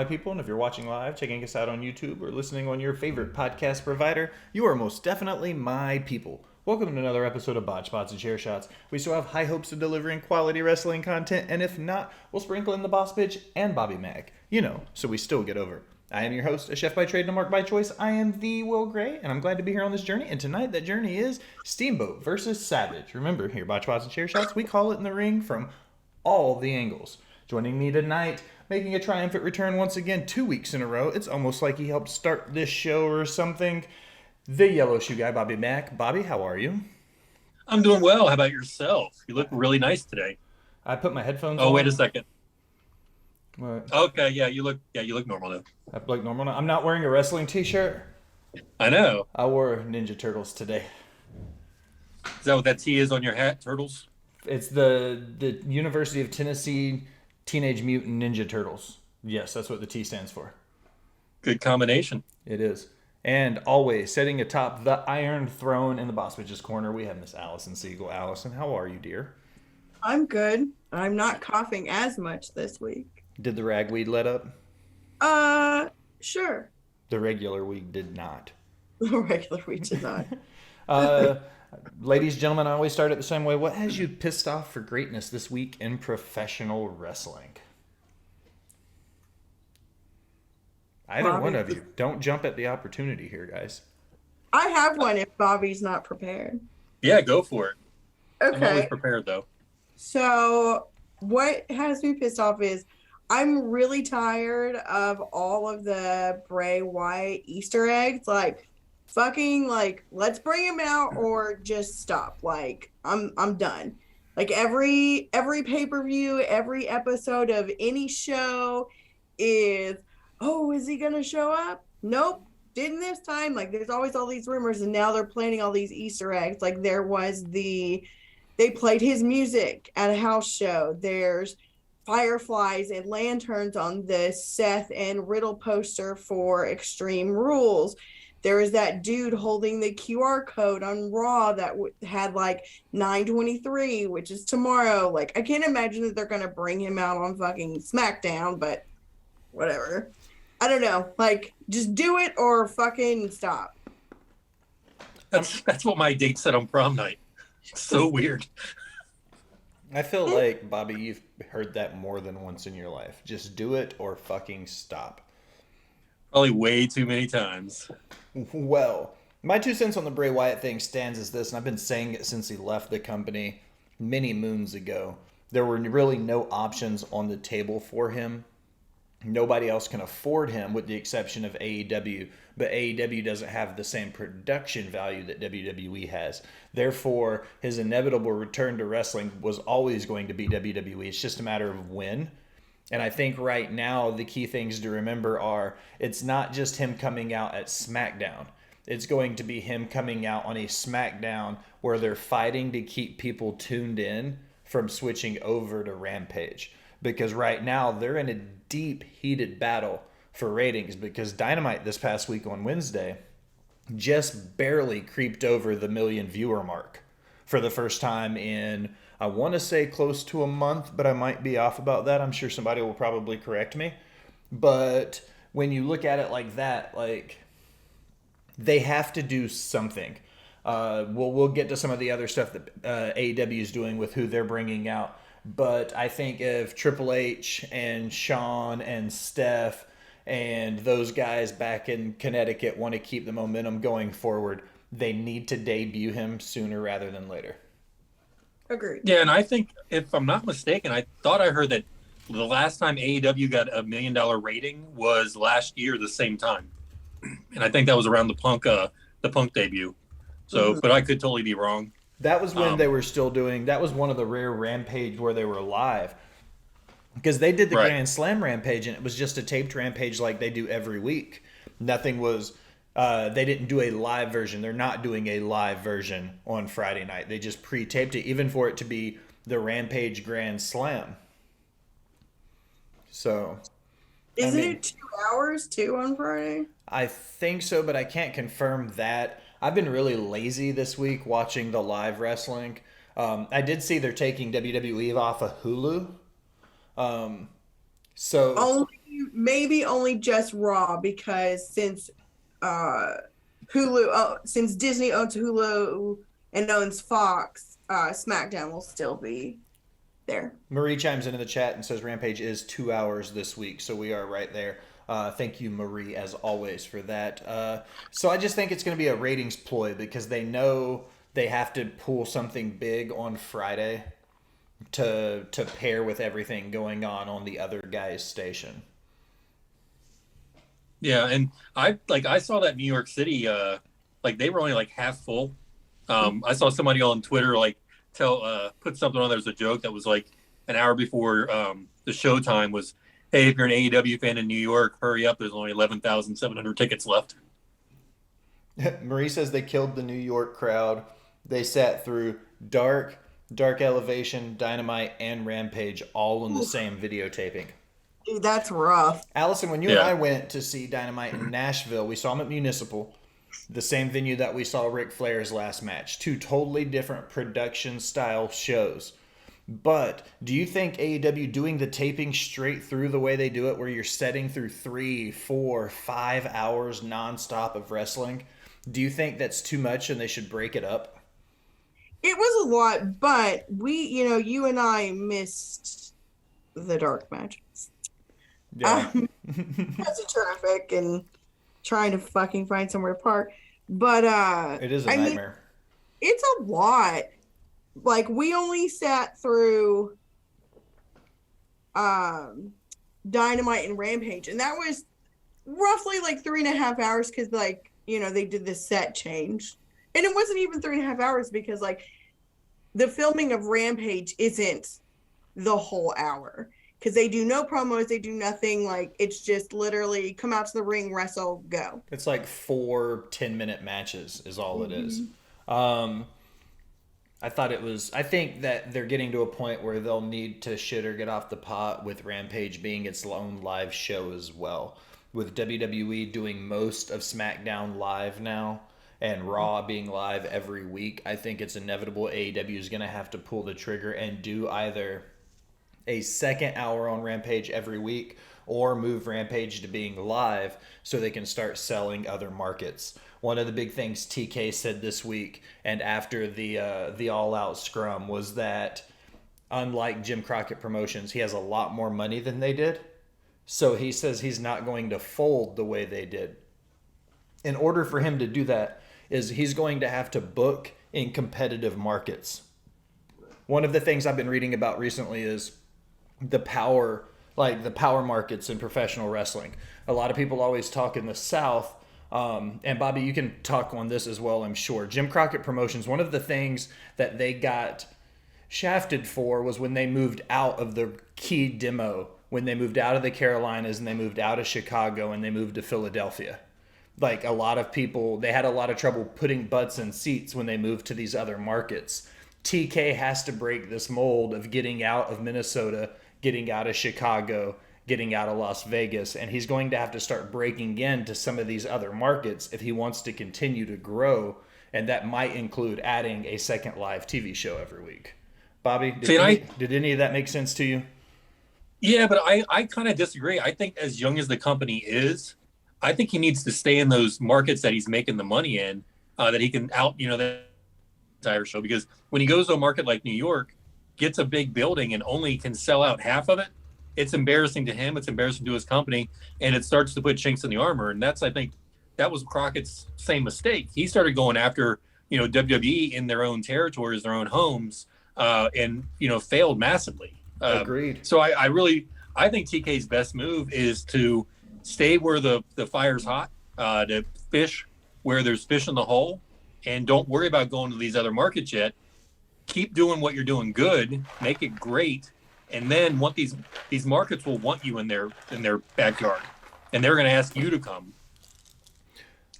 people. And if you're watching live, checking us out on YouTube, or listening on your favorite podcast provider, you are most definitely my people. Welcome to another episode of Botched, Spots, and Chair Shots. We still have high hopes of delivering quality wrestling content, and if not, we'll sprinkle in the Boss Bitch and Bobby Mag. You know, so we still get over. I am your host, a chef by trade and a mark by choice. I am the Will Gray, and I'm glad to be here on this journey. And tonight, that journey is Steamboat versus Savage. Remember, here, Botched, Spots, and Chair Shots, we call it in the ring from all the angles. Joining me tonight, making a triumphant return once again, 2 weeks in a row. It's almost like he helped start this show or something. The yellow shoe guy, Bobby Mack. Bobby, how are you? I'm doing well. How about yourself? You look really nice today. I put my headphones on. Oh, wait a second. What? Okay, you look normal now. I look normal now. I'm not wearing a wrestling t-shirt. I know. I wore Ninja Turtles today. Is that what that T is on your hat, Turtles? It's the University of Tennessee Teenage Mutant Ninja Turtles. Yes, that's what the T stands for. Good combination. It is. And always sitting atop the Iron Throne in the Boss Bitch's corner, we have Miss Alison Siegel. Alison, how are you, dear? I'm good. I'm not coughing as much this week. Did the ragweed let up? Sure. The regular weed did not. The regular week did not. Ladies, gentlemen, I always start it the same way. What has you pissed off for greatness this week in professional wrestling? Either Bobby. one of you. Don't jump at the opportunity here, guys. I have one if Bobby's not prepared. Yeah, go for it. I'm always Okay. prepared, though. So what has me pissed off is I'm really tired of all of the Bray Wyatt Easter eggs. Let's bring him out or just stop. I'm done. Like every pay-per-view, every episode of any show is, oh, is he gonna show up? Nope, didn't this time. Like there's always all these rumors, and now they're planning all these Easter eggs. Like they played his music at a house show. There's fireflies and lanterns on the Seth and Riddle poster for Extreme Rules. There is that dude holding the QR code on Raw that had 9/23, which is tomorrow. Like, I can't imagine that they're going to bring him out on fucking SmackDown, but whatever. I don't know. Just do it or fucking stop. That's what my date said on prom night. So weird. I feel like, Bobby, you've heard that more than once in your life. Just do it or fucking stop. Probably way too many times. Well, my 2 cents on the Bray Wyatt thing stands as this, and I've been saying it since he left the company many moons ago. There were really no options on the table for him. Nobody else can afford him with the exception of AEW, but AEW doesn't have the same production value that WWE has. Therefore, his inevitable return to wrestling was always going to be WWE. It's just a matter of when. And I think right now the key things to remember are it's not just him coming out at SmackDown. It's going to be him coming out on a SmackDown where they're fighting to keep people tuned in from switching over to Rampage. Because right now they're in a deep, heated battle for ratings because Dynamite this past week on Wednesday just barely creeped over the 1 million viewer mark for the first time in, I want to say close to a month, but I might be off about that. I'm sure somebody will probably correct me. But when you look at it like that, they have to do something. We'll get to some of the other stuff that AEW is doing with who they're bringing out. But I think if Triple H and Shawn and Steph and those guys back in Connecticut want to keep the momentum going forward, they need to debut him sooner rather than later. Agreed. Yeah, and I think, if I'm not mistaken, I thought I heard that the last time AEW got a $1 million rating was last year, the same time. And I think that was around the Punk debut. So, But I could totally be wrong. That was when they were still doing, that was one of the rare Rampage where they were live. Because they did the Grand Slam Rampage, and it was just a taped Rampage like they do every week. Nothing was, they didn't do a live version. They're not doing a live version on Friday night. They just pre-taped it, even for it to be the Rampage Grand Slam. So. Isn't it 2 hours too on Friday? I think so, but I can't confirm that. I've been really lazy this week watching the live wrestling. I did see they're taking WWE off of Hulu. So Only maybe only just Raw, because since since Disney owns Hulu and owns Fox, SmackDown will still be there. Marie chimes into the chat and says Rampage is 2 hours this week, so we are right there. Thank you, Marie, as always, for that. So I just think it's going to be a ratings ploy because they know they have to pull something big on Friday to pair with everything going on the other guy's station. Yeah, and I saw that New York City, they were only like half full. I saw somebody on Twitter put something on there as a joke that was like an hour before the showtime was, hey, if you're an AEW fan in New York, hurry up. There's only 11,700 tickets left. Marie says they killed the New York crowd. They sat through Dark Elevation, Dynamite, and Rampage all in the same videotaping. Dude, that's rough. Allison, when you and I went to see Dynamite in Nashville, we saw him at Municipal, the same venue that we saw Ric Flair's last match. Two totally different production style shows. But do you think AEW doing the taping straight through the way they do it, where you're setting through 3, 4, 5 hours nonstop of wrestling, do you think that's too much and they should break it up? It was a lot, but you and I missed the dark matches. Yeah. Because of traffic and trying to fucking find somewhere to park. But it is a nightmare. It's a lot. Like, we only sat through Dynamite and Rampage, and that was roughly like 3.5 hours because they did the set change. And it wasn't even 3.5 hours because the filming of Rampage isn't the whole hour. Because they do no promos, they do nothing. It's just literally come out to the ring, wrestle, go. It's like 4 10-minute matches is all it is. I think that they're getting to a point where they'll need to shit or get off the pot with Rampage being its own live show as well. With WWE doing most of SmackDown live now and Raw being live every week, I think it's inevitable AEW is going to have to pull the trigger and do either a second hour on Rampage every week or move Rampage to being live so they can start selling other markets. One of the big things TK said this week and after the all-out scrum was that unlike Jim Crockett Promotions, he has a lot more money than they did. So he says he's not going to fold the way they did. In order for him to do that is he's going to have to book in competitive markets. One of the things I've been reading about recently is the power markets in professional wrestling. A lot of people always talk in the South, and Bobby, you can talk on this as well, I'm sure. Jim Crockett Promotions, one of the things that they got shafted for was when they moved out of the key demo, when they moved out of the Carolinas and they moved out of Chicago and they moved to Philadelphia. A lot of people, they had a lot of trouble putting butts in seats when they moved to these other markets. TK has to break this mold of getting out of Minnesota, getting out of Chicago, getting out of Las Vegas, and he's going to have to start breaking into some of these other markets if he wants to continue to grow, and that might include adding a second live TV show every week. Bobby, did any of that make sense to you? Yeah, but I kind of disagree. I think as young as the company is, I think he needs to stay in those markets that he's making the money in, that he can out, the entire show. Because when he goes to a market like New York, gets a big building and only can sell out half of it, it's embarrassing to him, it's embarrassing to his company, and it starts to put chinks in the armor. And I think that was Crockett's same mistake. He started going after, WWE in their own territories, their own homes, and, failed massively. Agreed. So I think TK's best move is to stay where the fire's hot, to fish where there's fish in the hole, and don't worry about going to these other markets yet. Keep doing what you're doing good, make it great, and then these markets will want you in their backyard, and they're going to ask you to come.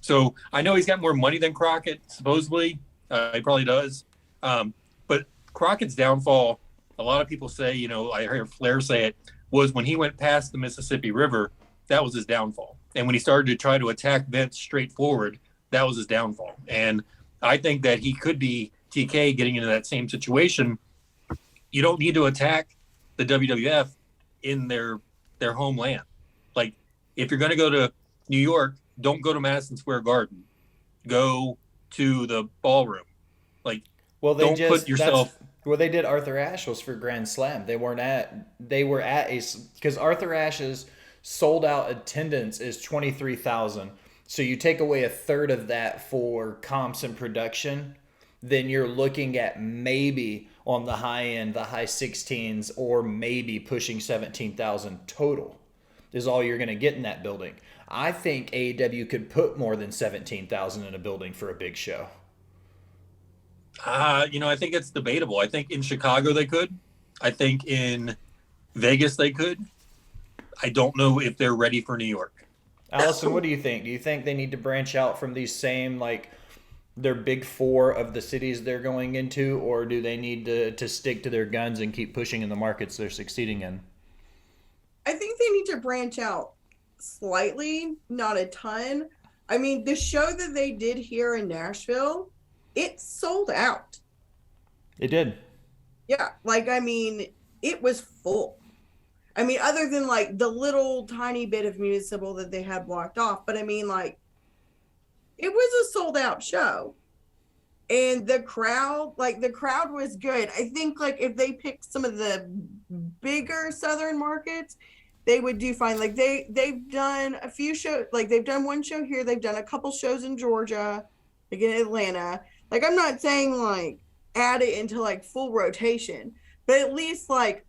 So I know he's got more money than Crockett, supposedly. He probably does. But Crockett's downfall, a lot of people say, I heard Flair say it, was when he went past the Mississippi River, that was his downfall. And when he started to try to attack Vince straightforward, that was his downfall. And I think that he could be TK getting into that same situation. You don't need to attack the WWF in their homeland. if you're going to go to New York, don't go to Madison Square Garden. Go to the ballroom. Like, Well, don't put yourself. Well, they did Arthur Ashe was for Grand Slam. They were at a, because Arthur Ashe's sold out attendance is 23,000. So you take away a third of that for comps and production, then you're looking at maybe on the high end, the high 16s, or maybe pushing 17,000 total is all you're going to get in that building. I think AEW could put more than 17,000 in a building for a big show. I think it's debatable. I think in Chicago they could. I think in Vegas they could. I don't know if they're ready for New York. Allison, what do you think? Do you think they need to branch out from these same, like, their big four of the cities they're going into, or do they need to stick to their guns and keep pushing in the markets they're succeeding in? I think they need to branch out slightly, not a ton. I mean, the show that they did here in Nashville, it sold out. It did. Yeah, like, I mean, it was full. I mean, other than like the little tiny bit of municipal that they had blocked off, but I mean, like, it was a sold out show. And the crowd was good. I think, like, if they picked some of the bigger southern markets, they would do fine. Like, they've done a few shows, like, they've done one show here, they've done a couple shows in Georgia, like in Atlanta. Like, I'm not saying, like, add it into, like, full rotation, but at least, like,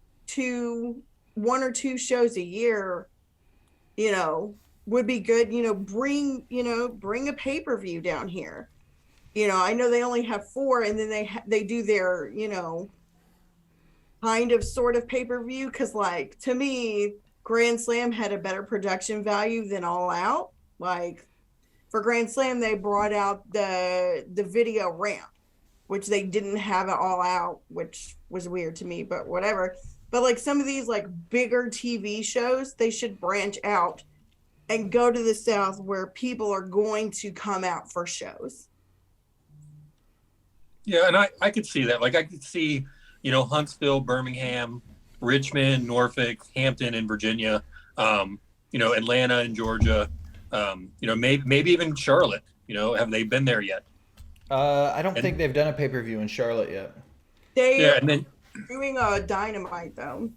one or two shows a year, would be good. Bring a pay-per-view down here. I know they only have 4, and then they do their, kind of sort of pay-per-view, because, like, to me, Grand Slam had a better production value than All Out. Like, for Grand Slam, they brought out the video ramp, which they didn't have at All Out, which was weird to me, but whatever. But, like, some of these, like, bigger TV shows, they should branch out and go to the South where people are going to come out for shows. Yeah, and I could see that. Like, I could see, Huntsville, Birmingham, Richmond, Norfolk, Hampton, and Virginia, Atlanta and Georgia, maybe even Charlotte. Have they been there yet? I don't think they've done a pay-per-view in Charlotte yet. And then doing a Dynamite, though.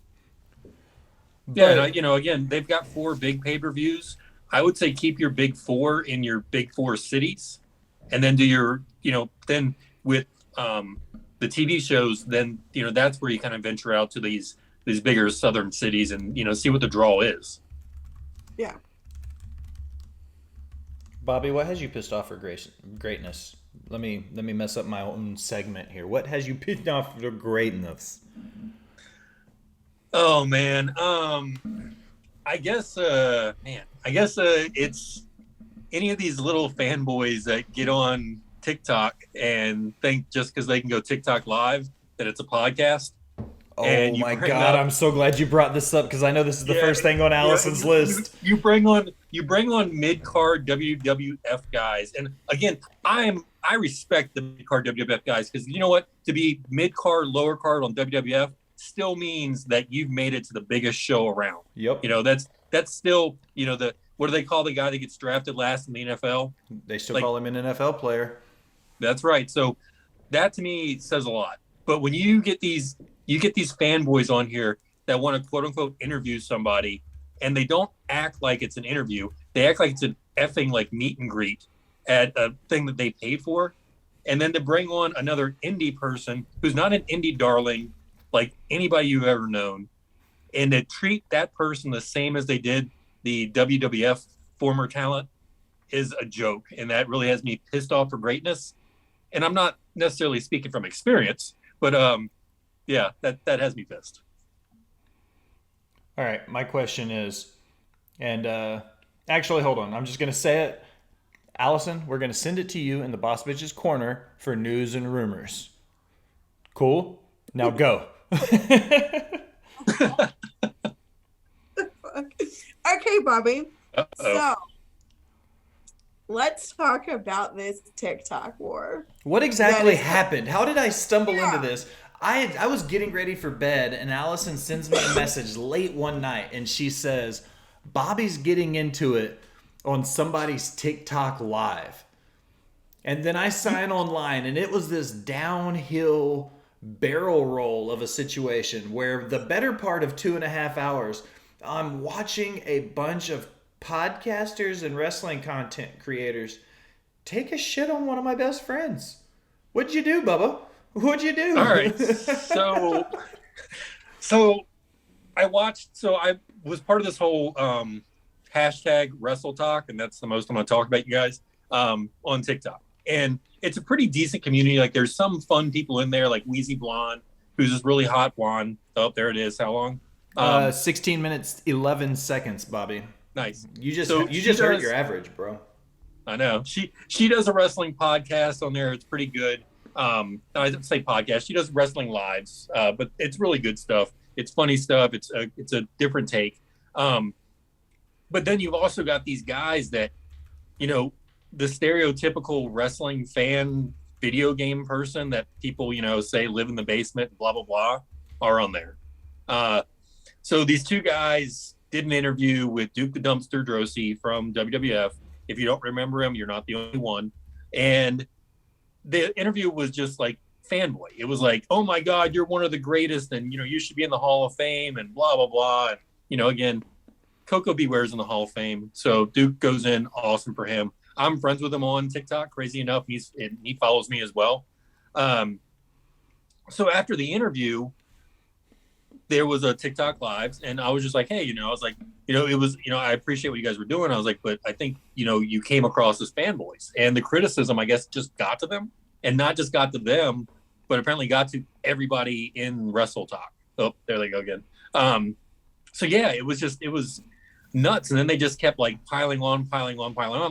Yeah, and, again, they've got 4 big pay-per-views. I would say keep your big 4 in your big 4 cities, and then do your, then with the TV shows, then, that's where you kind of venture out to these bigger southern cities and, see what the draw is. Yeah. Bobby, what has you pissed off for greatness? Let me mess up my own segment here. What has you pissed off for greatness? Oh, man. I guess it's any of these little fanboys that get on TikTok and think just because they can go TikTok live that it's a podcast. Oh my God! I'm so glad you brought this up because I know this is the first thing on Allison's list. You bring on mid-card WWF guys, and again, I respect the mid-card WWF guys because you know what? To be mid-card, lower card on WWF still means that you've made it to the biggest show around. Yep. That's still what do they call the guy that gets drafted last in the NFL? They still call him an NFL player. That's right. So that to me says a lot. But when you get these fanboys on here that want to quote unquote interview somebody and they don't act like it's an interview, they act like it's an effing like meet and greet at a thing that they paid for. And then to bring on another indie person who's not an indie darling like anybody you've ever known, and to treat that person the same as they did the WWF former talent is a joke. And that really has me pissed off for greatness. And I'm not necessarily speaking from experience, but yeah, that has me pissed. All right, my question is, and actually, hold on, I'm just going to say it. Allison, we're going to send it to you in the Boss Bitches Corner for news and rumors. Cool? Now go. Okay, Bobby. Uh-oh. So let's talk about this TikTok war. What exactly happened? How did I stumble into this? I was getting ready for bed, and Allison sends me a message late one night, and she says, Bobby's getting into it on somebody's TikTok live. And then I sign online, and it was this downhill barrel roll of a situation where the better part of 2.5 hours, I'm watching a bunch of podcasters and wrestling content creators take a shit on one of my best friends. What'd you do, Bubba? What'd you do? All right. So I was part of this whole hashtag Wrestle Talk, and that's the most I'm going to talk about, you guys, on TikTok. And it's a pretty decent community. Like, there's some fun people in there, like Wheezy Blonde, who's this really hot blonde. Oh, there it is. How long? 16 minutes, 11 seconds, Bobby. Nice. You just hurt your average, bro. I know. She does a wrestling podcast on there. It's pretty good. I didn't say podcast. She does wrestling lives, but it's really good stuff. It's funny stuff. It's a different take. But then you've also got these guys that, you know, the stereotypical wrestling fan video game person that people, you know, say live in the basement, blah, blah, blah, are on there. So these two guys did an interview with Duke the Dumpster Droese from WWF. If you don't remember him, you're not the only one. And the interview was just like fanboy. It was like, oh my God, you're one of the greatest, and you know, you should be in the Hall of Fame, and blah, blah, blah. And, you know, again, Coco Beware's in the Hall of Fame. So Duke goes in, awesome for him. I'm friends with him on TikTok, crazy enough. He follows me as well. So after the interview, there was a TikTok live, and I was just like, hey, you know, I was like, you know, it was, you know, I appreciate what you guys were doing. I was like, but I think, you know, you came across as fanboys, and the criticism, I guess, just got to them, and not just got to them, but apparently got to everybody in Wrestle Talk. Oh, there they go again. So yeah, it was nuts. And then they just kept like piling on.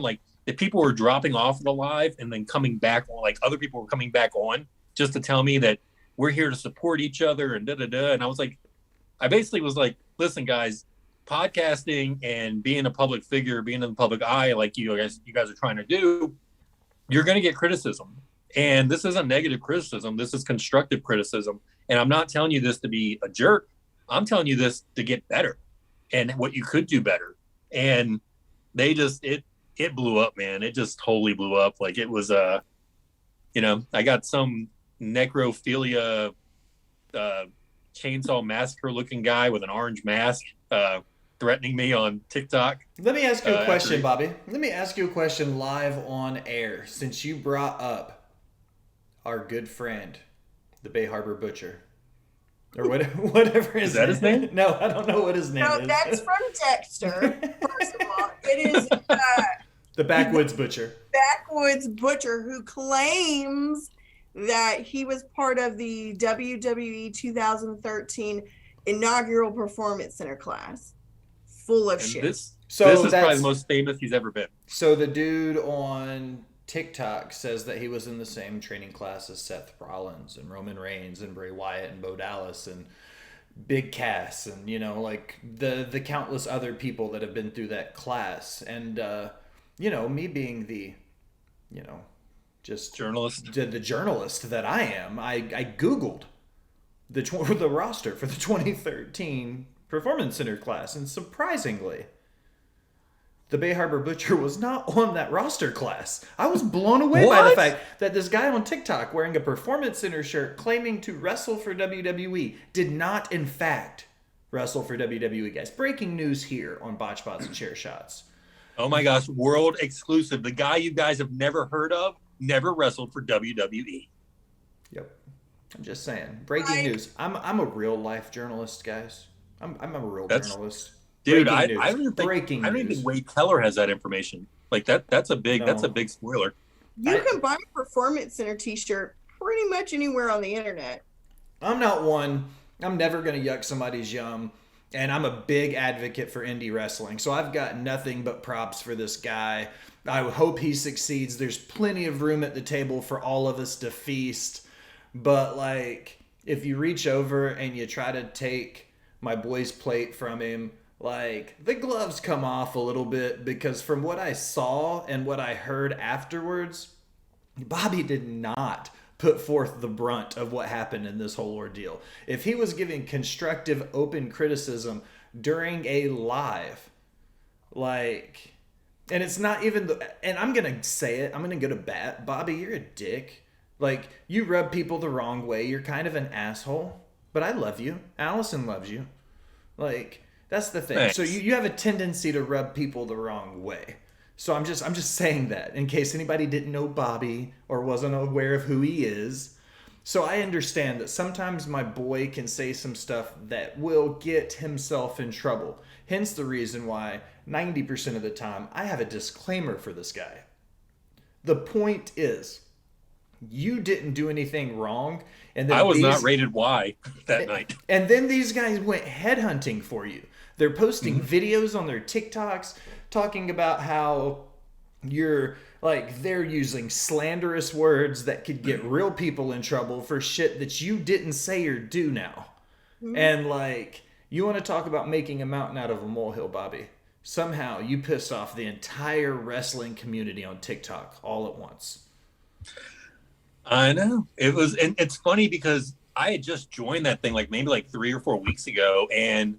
Like, the people were dropping off the live and then coming back on, like other people were coming back on just to tell me that we're here to support each other and da-da-da. And I basically was like, listen, guys, podcasting and being a public figure, being in the public eye, like you guys are trying to do, you're going to get criticism. And this isn't negative criticism. This is constructive criticism. And I'm not telling you this to be a jerk. I'm telling you this to get better and what you could do better. And they just, it blew up, man. It just totally blew up. Like, it was, you know, I got some necrophilia, chainsaw massacre looking guy with an orange mask, threatening me on TikTok. Let me ask you a question, Bobby. Let me ask you a question live on air, since you brought up our good friend, the Bay Harbor Butcher. Or whatever his Is that his name? No, I don't know what his name is. No, that's from Dexter. First of all, it is the Backwoods Butcher. Backwoods Butcher, who claims that he was part of the WWE 2013 inaugural Performance Center class. Full of shit. This is probably the most famous he's ever been. So the dude on TikTok says that he was in the same training class as Seth Rollins and Roman Reigns and Bray Wyatt and Bo Dallas and Big Cass and, you know, like the countless other people that have been through that class. And, you know, me being the, you know, just journalist, the journalist that I am, I Googled the roster for the 2013 Performance Center class, and surprisingly, the Bay Harbor Butcher was not on that roster class. I was blown away by the fact that this guy on TikTok wearing a Performance Center shirt claiming to wrestle for WWE did not, in fact, wrestle for WWE, guys. Breaking news here on Botch Spots and Chair Shots. Oh my gosh, world exclusive. The guy you guys have never heard of never wrestled for WWE. Yep. I'm just saying. Breaking news. I'm a real life journalist, guys. I'm a real journalist. Dude, I don't even think Wade Keller has that information. Like that's a big spoiler. You can buy a Performance Center t-shirt pretty much anywhere on the internet. I'm not one. I'm never going to yuck somebody's yum. And I'm a big advocate for indie wrestling. So I've got nothing but props for this guy. I hope he succeeds. There's plenty of room at the table for all of us to feast. But like, if you reach over and you try to take my boy's plate from him, like, the gloves come off a little bit, because from what I saw and what I heard afterwards, Bobby did not put forth the brunt of what happened in this whole ordeal. If he was giving constructive, open criticism during a live, Like, and it's not even and I'm going to say it, I'm going to go to bat. Bobby, you're a dick. Like, you rub people the wrong way. You're kind of an asshole, but I love you. Allison loves you. Like, that's the thing. Thanks. So you have a tendency to rub people the wrong way. So I'm just saying that in case anybody didn't know Bobby or wasn't aware of who he is. So I understand that sometimes my boy can say some stuff that will get himself in trouble. Hence the reason why 90% of the time I have a disclaimer for this guy. The point is, you didn't do anything wrong. And then I was not rated Y that night. And then these guys went headhunting for you. They're posting videos on their TikToks talking about how you're like, they're using slanderous words that could get real people in trouble for shit that you didn't say or do now. And like, you want to talk about making a mountain out of a molehill, Bobby. Somehow you pissed off the entire wrestling community on TikTok all at once. I know. It was, and it's funny because I had just joined that thing like maybe like 3 or 4 weeks ago, and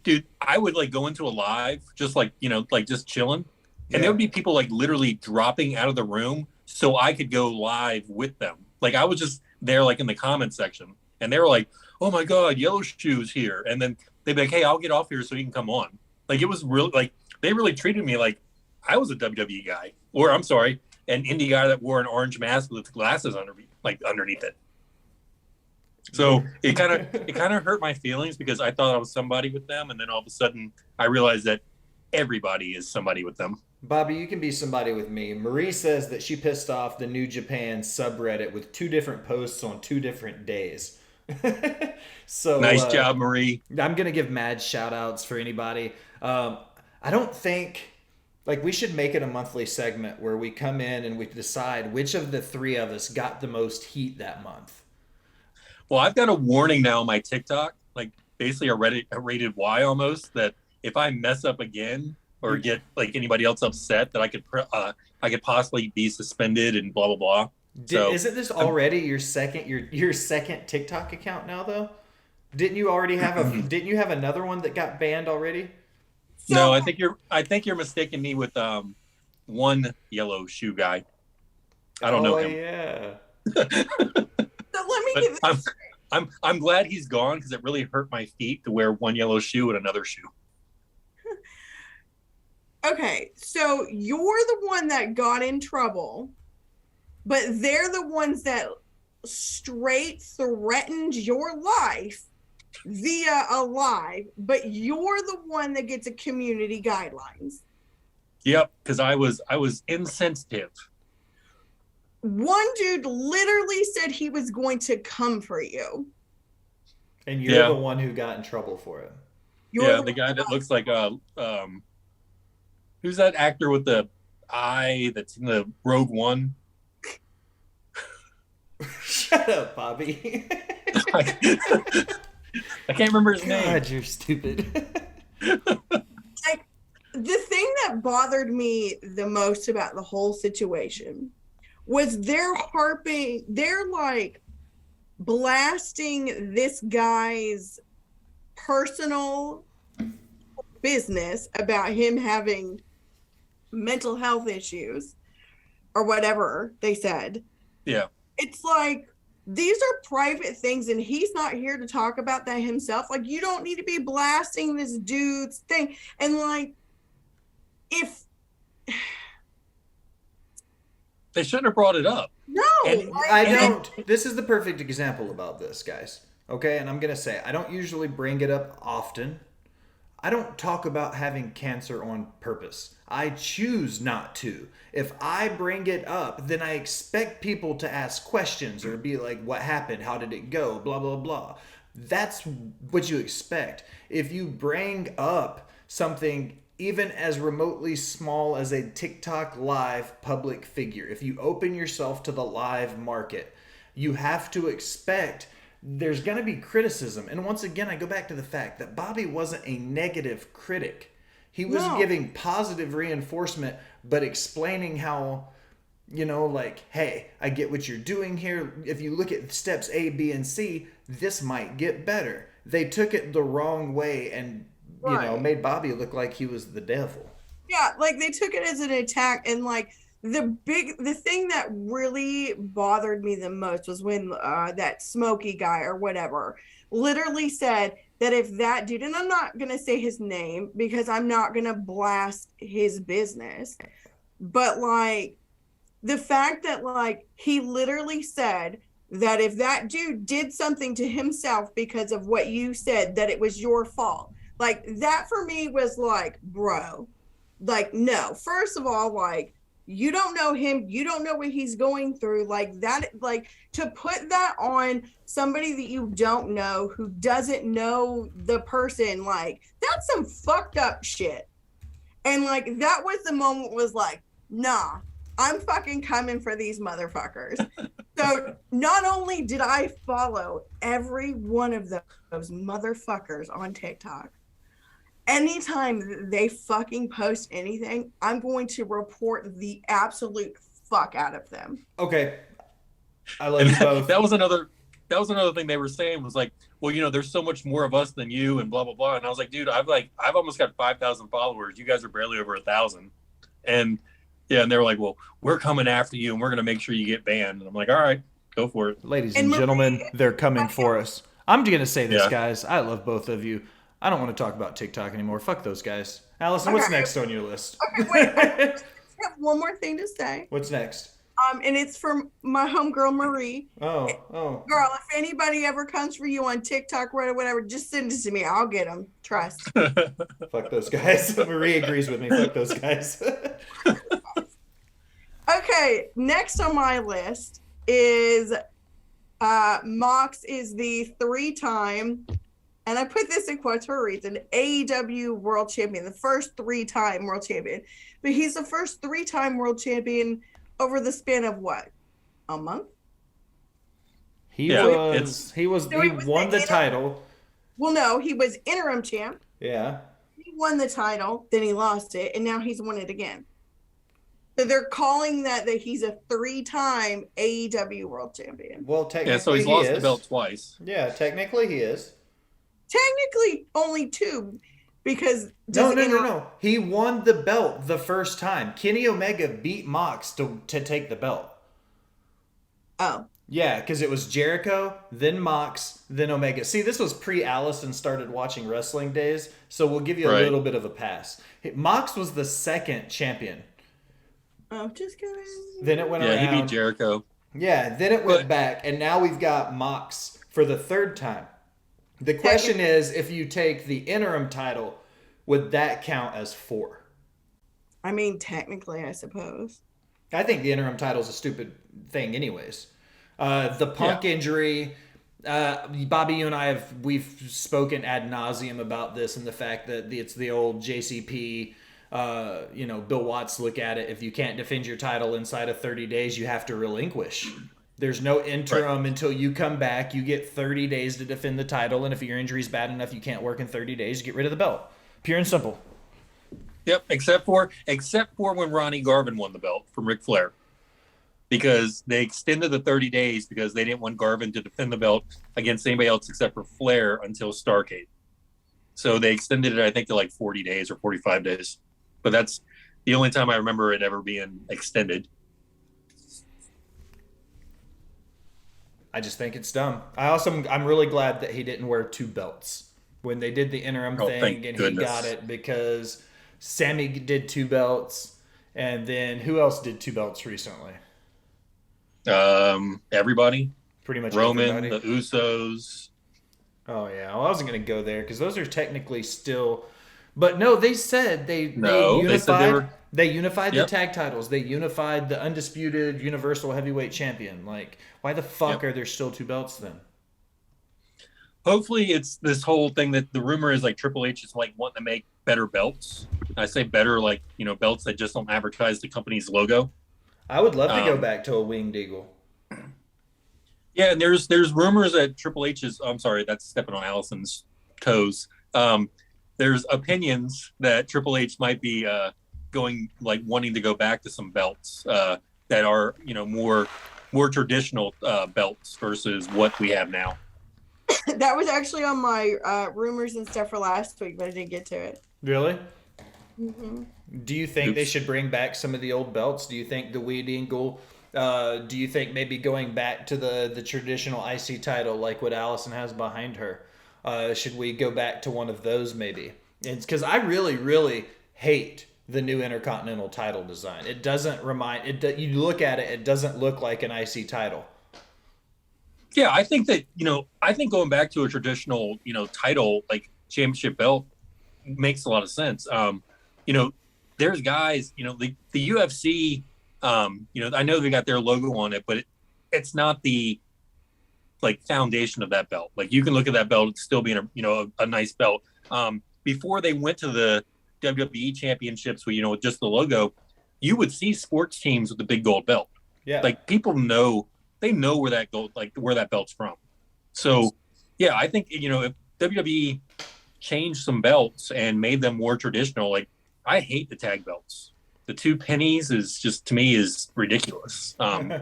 dude, I would like go into a live just like, you know, like just chilling, and there would be people like literally dropping out of the room so I could go live with them. Like, I was just there like in the comment section, and they were like, oh my god, Yellow Shoe's here, and then they'd be like, hey, I'll get off here so you can come on. Like, it was really like, they really treated me like I was a WWE guy, or I'm sorry, an indie guy that wore an orange mask with glasses underneath it. So it kind of hurt my feelings because I thought I was somebody with them, and then all of a sudden I realized that everybody is somebody with them. Bobby, you can be somebody with me. Marie says that she pissed off the New Japan subreddit with 2 different posts on 2 different days. So nice job, Marie. I'm gonna give mad shout outs for anybody. I don't think, like, we should make it a monthly segment where we come in and we decide which of the 3 of us got the most heat that month. Well, I've got a warning now on my TikTok, like basically a rated Y almost, that if I mess up again or get like anybody else upset, that I could possibly be suspended and blah blah blah. Isn't this already your second TikTok account now though? Didn't you already have didn't you have another one that got banned already? No, I think you're mistaking me with one Yellow Shoe guy. I don't know him. Yeah. So let me give this. I'm glad he's gone because it really hurt my feet to wear one yellow shoe and another shoe. Okay, so you're the one that got in trouble, but they're the ones that straight threatened your life via a live, but you're the one that gets a community guidelines. Yep, because I was insensitive. One dude literally said he was going to come for you. And you're the one who got in trouble for it. You're the guy that looks like who's that actor with the eye that's in the Rogue One? Shut up, Bobby. I can't remember his name. God, you're stupid. Like, the thing that bothered me the most about the whole situation was they're like blasting this guy's personal business about him having mental health issues or whatever they said. Yeah. It's like, these are private things and he's not here to talk about that himself. Like, you don't need to be blasting this dude's thing. And like, if they shouldn't have brought it up. No, This is the perfect example about this, guys. Okay, and I'm gonna say I don't usually bring it up often. I don't talk about having cancer on purpose. I choose not to. If I bring it up, then I expect people to ask questions or be like, "What happened? How did it go?" Blah blah blah. That's what you expect. If you bring up something even as remotely small as a TikTok live public figure, if you open yourself to the live market, you have to expect there's going to be criticism. And once again, I go back to the fact that Bobby wasn't a negative critic. He was giving positive reinforcement, but explaining how, you know, like, hey, I get what you're doing here. If you look at steps A, B, and C, this might get better. They took it the wrong way and Right. made Bobby look like he was the devil. Yeah, like they took it as an attack, and like the thing that really bothered me the most was when that Smokey guy or whatever literally said that if that dude, and I'm not gonna say his name because I'm not gonna blast his business, but like the fact that like he literally said that if that dude did something to himself because of what you said, that it was your fault. Like that for me was like, bro, like, no, first of all, like, you don't know him, you don't know what he's going through. Like that, like to put that on somebody that you don't know, who doesn't know the person, like that's some fucked up shit. And like that was the moment, was like, nah, I'm fucking coming for these motherfuckers. So not only did I follow every one of those motherfuckers on TikTok, anytime they fucking post anything, I'm going to report the absolute fuck out of them. Okay. I love you both. That was another thing they were saying, was like, well, there's so much more of us than you and blah blah blah. And I was like, dude, I've almost got 5,000 followers. You guys are barely over 1,000. And yeah, and they were like, well, we're coming after you and we're gonna make sure you get banned. And I'm like, all right, go for it. Ladies and gentlemen, they're coming for us. I'm going to say this, guys. I love both of you. I don't want to talk about TikTok anymore. Fuck those guys. Allison, what's next on your list? Okay, wait. I have one more thing to say. What's next? And it's from my homegirl, Marie. Oh. Girl, if anybody ever comes for you on TikTok or whatever, just send it to me. I'll get them. Trust. Fuck those guys. Marie agrees with me. Fuck those guys. Okay, next on my list is Mox is the 3-time, and I put this in quotes for a reason, AEW World Champion, the first 3-time World Champion. But he's the first 3-time World Champion over the span of what? A month? He won the title. Well, no, he was interim champ. Yeah. He won the title, then he lost it, and now he's won it again. So they're calling that he's a 3-time AEW World Champion. Well, technically, so he's lost the belt twice. Yeah, technically he is. Technically, only 2, because no. He won the belt the first time. Kenny Omega beat Mox to take the belt. Oh. Yeah, because it was Jericho, then Mox, then Omega. See, this was pre-Alison started watching wrestling days, so we'll give you a little bit of a pass. Mox was the second champion. Oh, just kidding. Then it went around. Yeah, he beat Jericho. Yeah, then it went back, and now we've got Mox for the 3rd time. The question is, if you take the interim title, would that count as 4? I mean, technically, I suppose. I think the interim title is a stupid thing anyways. The Punk injury, Bobby, you and I we've spoken ad nauseum about this and the fact that it's the old JCP, Bill Watts look at it. If you can't defend your title inside of 30 days, you have to relinquish. There's no interim until you come back. You get 30 days to defend the title, and if your injury's bad enough you can't work in 30 days, you get rid of the belt. Pure and simple. Yep, except for when Ronnie Garvin won the belt from Ric Flair. Because they extended the 30 days because they didn't want Garvin to defend the belt against anybody else except for Flair until Starrcade. So they extended it, I think, to like 40 days or 45 days. But that's the only time I remember it ever being extended. I just think it's dumb. I'm really glad that he didn't wear 2 belts when they did the interim thing, and he got it because Sammy did 2 belts, and then who else did 2 belts recently? Everybody. Pretty much Roman, everybody. the Usos. Oh yeah, well, I wasn't going to go there because those are technically still. But no, they said they unified the tag titles. They unified the undisputed Universal Heavyweight Champion. Like, why the fuck are there still 2 belts then? Hopefully it's this whole thing that the rumor is like Triple H is like wanting to make better belts. I say better, like, belts that just don't advertise the company's logo. I would love to go back to a winged eagle. Yeah, and there's rumors that Triple H is. I'm sorry, that's stepping on Allison's toes. There's opinions that Triple H might be wanting to go back to some belts that are more traditional belts versus what we have now. That was actually on my rumors and stuff for last week, but I didn't get to it. Really? Hmm. Do you think they Oops. should bring back some of the old belts? Do you think the Weed Eagle? Do you think maybe going back to the traditional IC title, like what Allison has behind her? Should we go back to one of those maybe? It's because I really, really hate the new Intercontinental title design. It doesn't remind it. You look at it, it doesn't look like an IC title. Yeah, I think that, I think going back to a traditional, title like championship belt makes a lot of sense. You know, there's guys, the UFC, I know they got their logo on it, but it's not the like foundation of that belt. Like you can look at that belt, it's still being a nice belt. Before they went to the WWE championships with, with just the logo, you would see sports teams with the big gold belt. Yeah. Like people know, they know where that gold, like where that belt's from. So yeah, I think, if WWE changed some belts and made them more traditional, like I hate the tag belts. The 2 pennies is just, to me, is ridiculous. I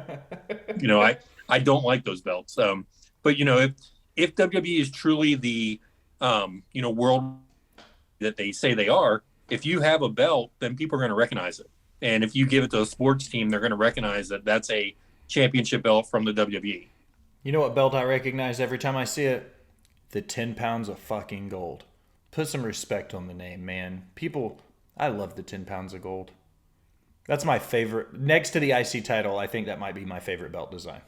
don't like those belts. But if WWE is truly the world that they say they are, if you have a belt, then people are going to recognize it. And if you give it to a sports team, they're going to recognize that that's a championship belt from the WWE. You know what belt I recognize every time I see it? The 10 pounds of fucking gold. Put some respect on the name, man. People, I love the 10 pounds of gold. That's my favorite. Next to the IC title, I think that might be my favorite belt design.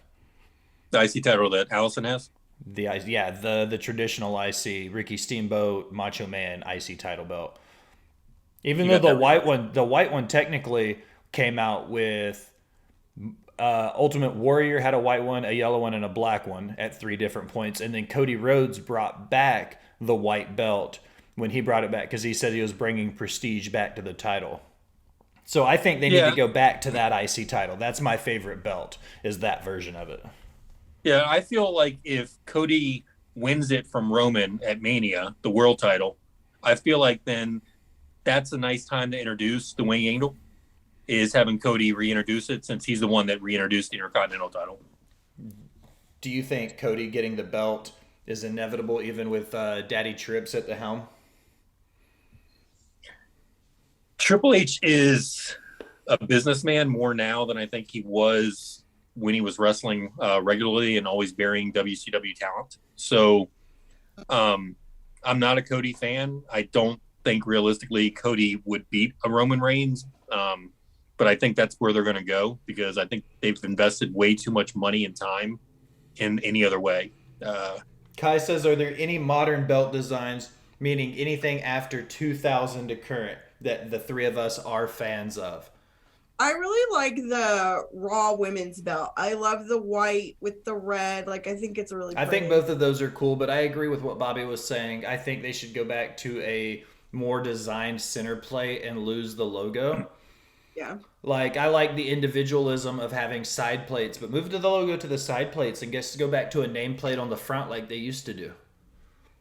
The IC title that Alison has? The traditional IC, Ricky Steamboat, Macho Man IC title belt. Even though the white one technically came out with Ultimate Warrior had a white one, a yellow one, and a black one at 3 different points. And then Cody Rhodes brought back the white belt when he brought it back because he said he was bringing prestige back to the title. So I think they need to go back to that IC title. That's my favorite belt, is that version of it. Yeah, I feel like if Cody wins it from Roman at Mania, the world title, I feel like then that's a nice time to introduce the Wing Angle, is having Cody reintroduce it since he's the one that reintroduced the Intercontinental title. Do you think Cody getting the belt is inevitable even with Daddy Trips at the helm? Triple H is a businessman more now than I think he was when he was wrestling regularly and always burying WCW talent. So I'm not a Cody fan. I don't think realistically Cody would beat a Roman Reigns. But I think that's where they're going to go because I think they've invested way too much money and time in any other way. Kai says, are there any modern belt designs, meaning anything after 2000 to current, that the 3 of us are fans of? I really like the Raw women's belt. I love the white with the red. Like, I think it's really pretty. I think both of those are cool, but I agree with what Bobby was saying. I think they should go back to a more designed center plate and lose the logo. Yeah. Like, I like the individualism of having side plates, but move the logo to the side plates and go back to a nameplate on the front like they used to do.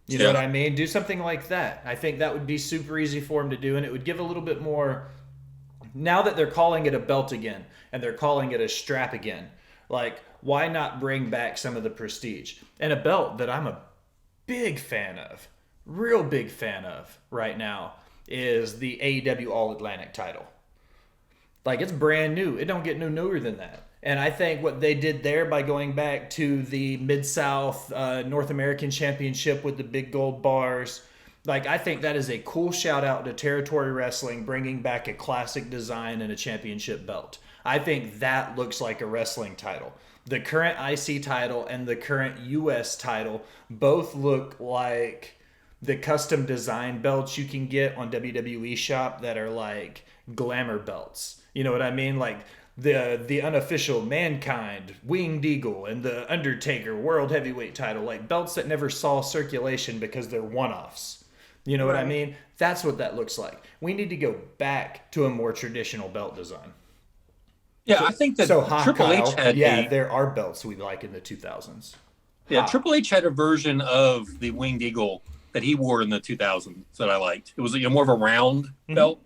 You know what I mean? Do something like that. I think that would be super easy for them to do, and it would give a little bit more... Now that they're calling it a belt again, and they're calling it a strap again, like, why not bring back some of the prestige? And a belt that I'm a big fan of, real big fan of right now, is the AEW All-Atlantic title. Like, it's brand new. It don't get no newer than that. And I think what they did there by going back to the Mid-South North American Championship with the big gold bars, like, I think that is a cool shout out to Territory Wrestling bringing back a classic design and a championship belt. I think that looks like a wrestling title. The current IC title and the current US title both look like the custom design belts you can get on WWE Shop that are like glamour belts. You know what I mean? Like the unofficial Mankind, Winged Eagle, and the Undertaker World Heavyweight title, like belts that never saw circulation because they're one-offs. You know what I mean? That's what that looks like. We need to go back to a more traditional belt design. Yeah, I think that Triple H had there are belts we like in the 2000s. Yeah, Triple H had a version of the Winged Eagle that he wore in the 2000s that I liked. It was more of a round belt.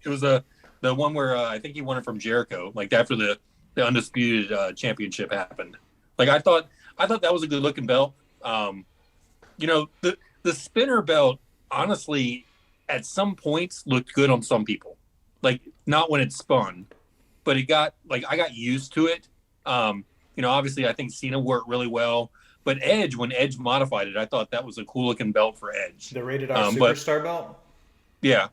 It was the one where I think he won it from Jericho, like after the Undisputed Championship happened. Like I thought that was a good looking belt. The spinner belt, honestly, at some points looked good on some people. Like, not when it spun, but I got used to it. Obviously I think Cena wore it really well, but Edge, when Edge modified it, I thought that was a cool looking belt for Edge. The Rated R But Superstar belt? yeah,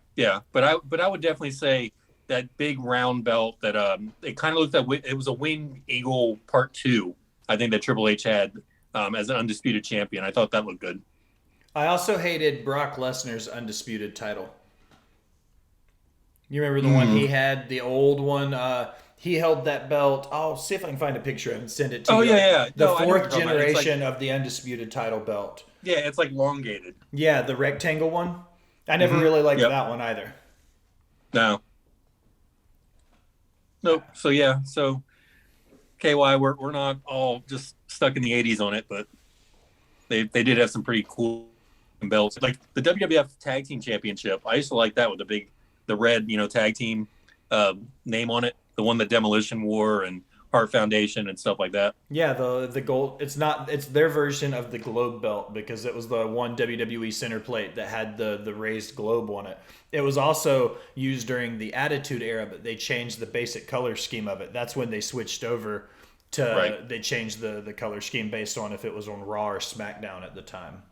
but I would definitely say that big round belt that it kind of looked like it was a Winged Eagle Part 2. I think that Triple H had as an undisputed champion. I thought that looked good. I also hated Brock Lesnar's undisputed title. You remember the one he had, the old one? He held that belt. I'll see if I can find a picture and send it to you. Oh, yeah. The No, I know what fourth you're talking about. generation of the undisputed title belt. Yeah, it's like elongated. Yeah, the rectangle one. I never really liked that one either. No. Nope. So yeah. So KY, we're not all just stuck in the 80s on it, but they did have some pretty cool belts. Like the WWF Tag Team Championship. I used to like that with the red, tag team name on it. The one that Demolition wore and Heart Foundation and stuff like that. Yeah, the gold. It's their version of the globe belt because it was the one WWE center plate that had the raised globe on it. It was also used during the Attitude Era, but they changed the basic color scheme of it. That's when they switched over to they changed the color scheme based on if it was on Raw or SmackDown at the time.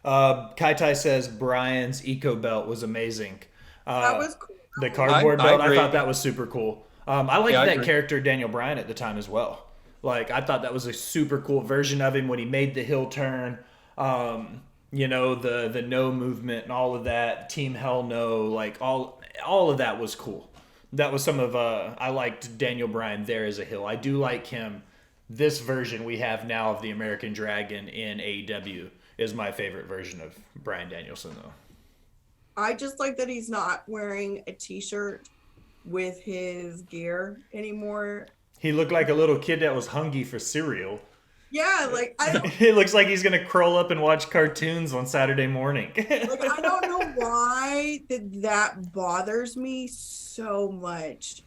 Kai Tai says Brian's Eco belt was amazing. That was cool. The cardboard belt, I agree. thought that was super cool. I liked I that agree. character Daniel Bryan at the time as well. Like I thought that was a super cool version of him when he made the heel turn. The no movement and all of that, Team Hell No, like all of that was cool. That was some of I liked Daniel Bryan there as a heel. I do like him. This version we have now of the American Dragon in AEW is my favorite version of Bryan Danielson though. I just like that he's not wearing a t-shirt with his gear anymore. He looked like a little kid that was hungry for cereal. Yeah, like I don't It looks like he's gonna curl up and watch cartoons on Saturday morning. I don't know why that bothers me so much,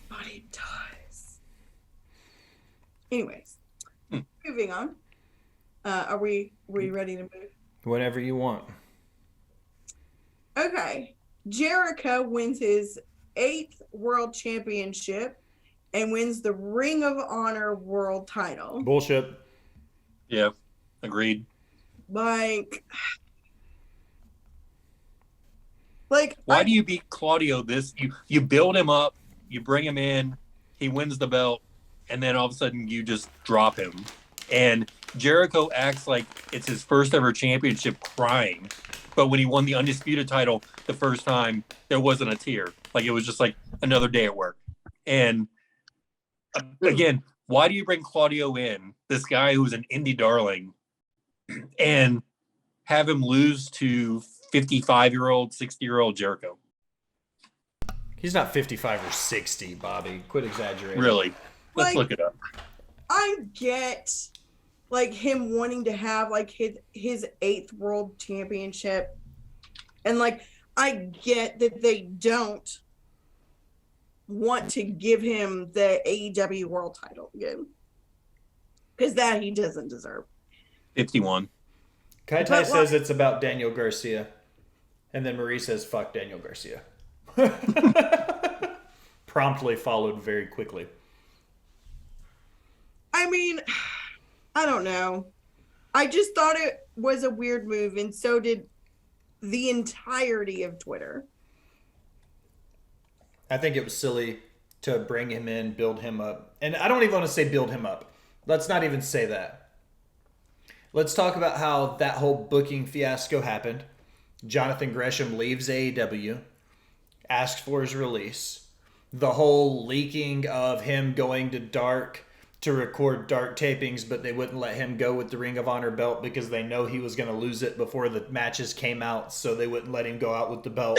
but it does. Anyways, moving on. Are we ready to move? Whatever you want. Okay. Jericho wins his 8th world championship and wins the Ring of Honor world title. Bullshit. Yeah, agreed. Like Why do you beat Claudio this? You build him up, you bring him in, he wins the belt, and then all of a sudden you just drop him. And Jericho acts like it's his first ever championship crying. But when he won the undisputed title the first time, there wasn't a tear. Like it was just like another day at work. And again, why do you bring Claudio in, this guy who's an indie darling, and have him lose to 55-year-old, 60-year-old Jericho? He's not 55 or 60, Bobby. Quit exaggerating. Really? Let's look it up. I get like him wanting to have like his 8th world championship, and like I get that they don't want to give him the AEW world title again because that he doesn't deserve. 51. Kai Tai says it's about Daniel Garcia, and then Marie says fuck Daniel Garcia. Promptly followed very quickly. I mean, I don't know. I just thought it was a weird move, and so did the entirety of Twitter. I think it was silly to bring him in, build him up. And I don't even want to say build him up. Let's not even say that. Let's talk about how that whole booking fiasco happened. Jonathan Gresham leaves AEW, asks for his release. The whole leaking of him going to Dark to record Dark tapings, but they wouldn't let him go with the Ring of Honor belt because they know he was going to lose it before the matches came out, so they wouldn't let him go out with the belt.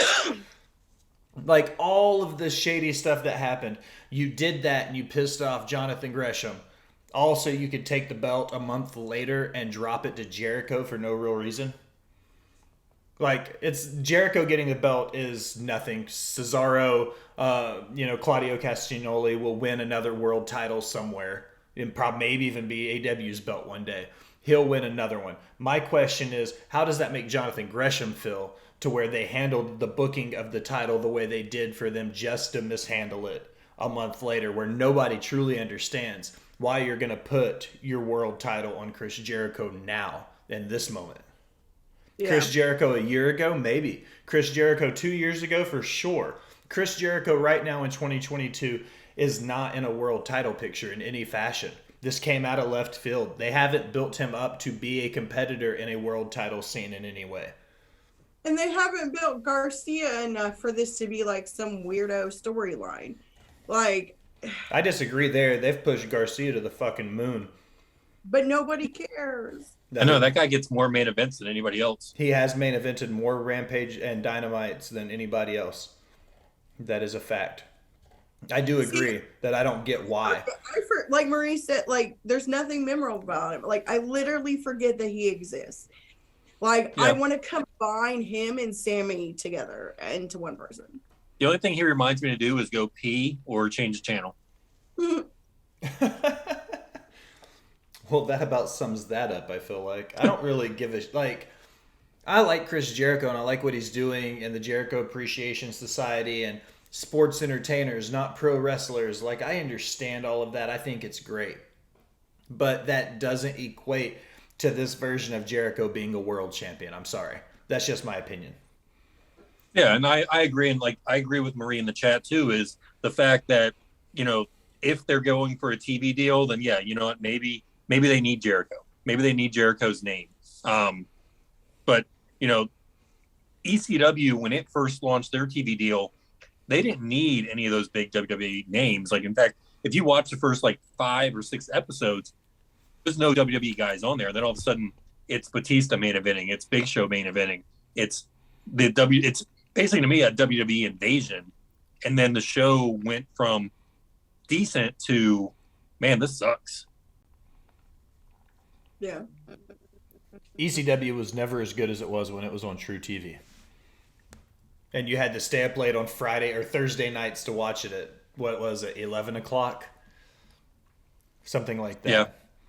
Like, all of the shady stuff that happened, you did that and you pissed off Jonathan Gresham. Also, you could take the belt a month later and drop it to Jericho for no real reason. Like, it's Jericho getting the belt is nothing. Cesaro, Claudio Castagnoli will win another world title somewhere. and probably maybe even be AW's belt one day. He'll win another one. My question is, how does that make Jonathan Gresham feel to where they handled the booking of the title the way they did for them just to mishandle it a month later, where nobody truly understands why you're going to put your world title on Chris Jericho now in this moment? Yeah. Chris Jericho a year ago, maybe. Chris Jericho 2 years ago, for sure. Chris Jericho right now in 2022 is not in a world title picture in any fashion. This came out of left field. They haven't built him up to be a competitor in a world title scene in any way. And they haven't built Garcia enough for this to be like some weirdo storyline. Like, I disagree there. They've pushed Garcia to the fucking moon. But nobody cares. I know that guy gets more main events than anybody else. He has main evented more Rampage and Dynamites than anybody else. That is a fact. I do agree that I don't get why. Like Marie said, like, there's nothing memorable about him. Like, I literally forget that he exists. Like, yeah. I want to combine him and Sammy together into one person. The only thing he reminds me to do is go pee or change the channel. Well, that about sums that up, I feel like. I don't really give a... Like, I like Chris Jericho, and I like what he's doing in the Jericho Appreciation Society and sports entertainers, not pro wrestlers. Like, I understand all of that. I think it's great. But that doesn't equate to this version of Jericho being a world champion. I'm sorry. That's just my opinion. Yeah, and I agree. And, like, I agree with Marie in the chat, too, is the fact that, you know, if they're going for a TV deal, then, yeah, you know what, maybe they need Jericho. Maybe they need Jericho's name. But, you know, ECW, when it first launched their TV deal, they didn't need any of those big WWE names. Like, in fact, if you watch the first, like, 5 or 6 episodes, there's no WWE guys on there. Then all of a sudden, it's Batista main eventing. It's Big Show main eventing. It's basically, to me, a WWE invasion. And then the show went from decent to, man, this sucks. Yeah. ECW was never as good as it was when it was on True TV. And you had to stay up late on Friday or Thursday nights to watch it at, what was it, 11 o'clock? Something like that. Yeah.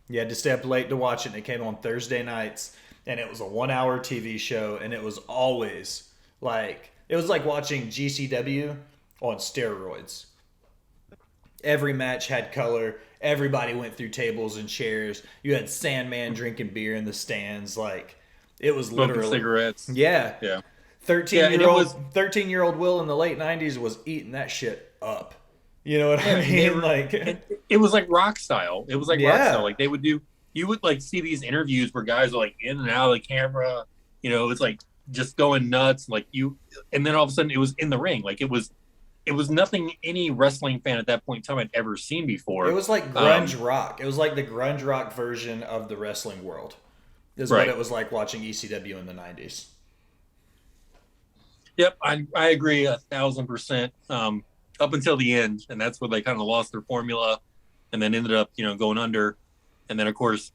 You had to stay up late to watch it, and it came on Thursday nights, and it was a 1-hour TV show, and it was always like, it was like watching GCW on steroids. Every match had color. Everybody went through tables and chairs. You had Sandman drinking beer in the stands. Like, it was literally smoking cigarettes. Yeah. Yeah. 13-year-old Will in the late 90s was eating that shit up. You know what I mean? It was like rock style. It was like rock style. Like, you would like see these interviews where guys are like in and out of the camera. You know, it's like just going nuts. Like, and then all of a sudden it was in the ring. Like, it was nothing any wrestling fan at that point in time had ever seen before. It was like grunge rock. It was like the grunge rock version of the wrestling world. Is what it was like watching ECW in the 90s. Yep, I agree 1,000%. Up until the end, and that's where they kind of lost their formula, and then ended up, you know, going under. And then, of course,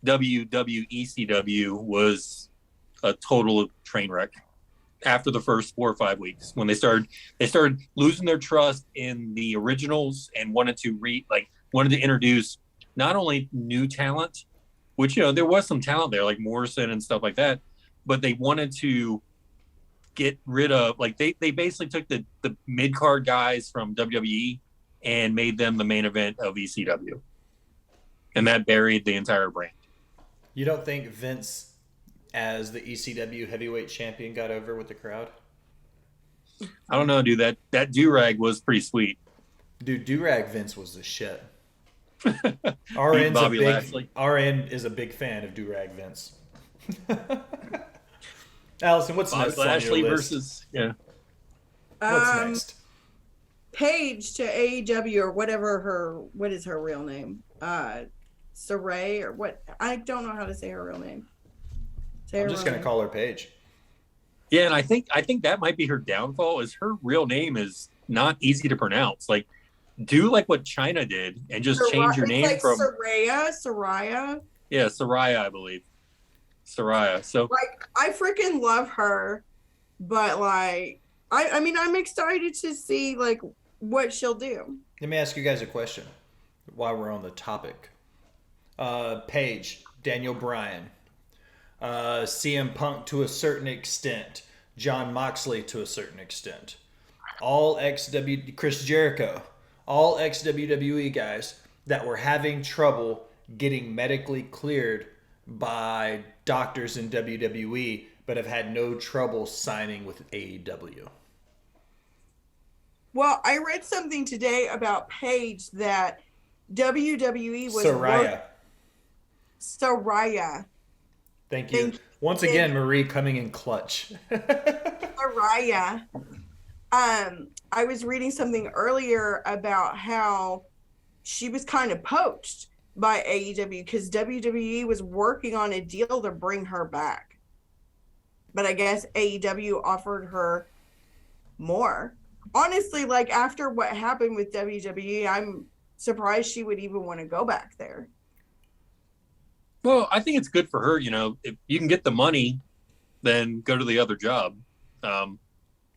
WWECW was a total train wreck after the first 4 or 5 weeks, when they started losing their trust in the originals and wanted to introduce not only new talent, which, you know, there was some talent there, like Morrison and stuff like that, but they wanted to get rid of, like, they basically took the mid-card guys from WWE and made them the main event of ECW. And that buried the entire brand. You don't think Vince, as the ECW heavyweight champion, got over with the crowd? I don't know, dude. That do-rag was pretty sweet. Dude, do-rag Vince was the shit. RN is a big fan of do-rag Vince. Allison, what's Bobby next Lashley on your list? versus What's next? Paige to AEW, or whatever what is her real name? Saray, or what? I don't know how to say her real name. I'm just going to call her Paige. Yeah, and I think that might be her downfall, is her real name is not easy to pronounce. Like, do like what China did and just change your name from Saraya. Yeah, Saraya, I believe. Saraya. So, like, I freaking love her, but like, I mean, I'm excited to see like what she'll do. Let me ask you guys a question while we're on the topic Paige, Daniel Bryan, CM Punk to a certain extent, John Moxley to a certain extent, all Chris Jericho, all ex-WWE guys that were having trouble getting medically cleared by doctors in WWE, but have had no trouble signing with AEW. Well, I read something today about Paige that WWE was Soraya. Thank you. Once again, Marie coming in clutch. Soraya. I was reading something earlier about how she was kind of poached by AEW because WWE was working on a deal to bring her back. But I guess AEW offered her more. Honestly, like after what happened with WWE, I'm surprised she would even want to go back there. Well, I think it's good for her. If you can get the money, then go to the other job. I'm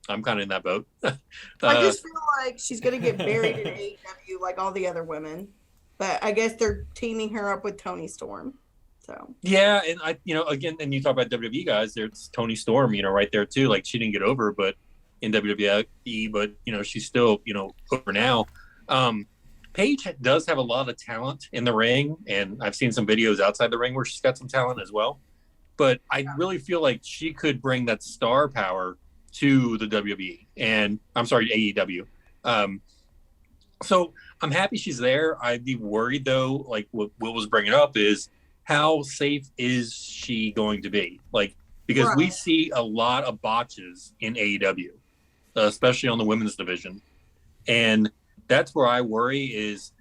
kind of in that boat. I just feel like she's going to get buried in AEW like all the other women. But I guess they're teaming her up with Toni Storm. So yeah, and again, and you talk about WWE guys, there's Toni Storm, right there too. Like she didn't get over, but in WWE, but she's still, over now. Paige does have a lot of talent in the ring, and I've seen some videos outside the ring where she's got some talent as well. But I really feel like she could bring that star power to the WWE, and I'm sorry, AEW. So I'm happy she's there. I'd be worried though, like what Will was bringing up is how safe is she going to be? Like, because we see a lot of botches in AEW, especially on the women's division. And that's where I worry is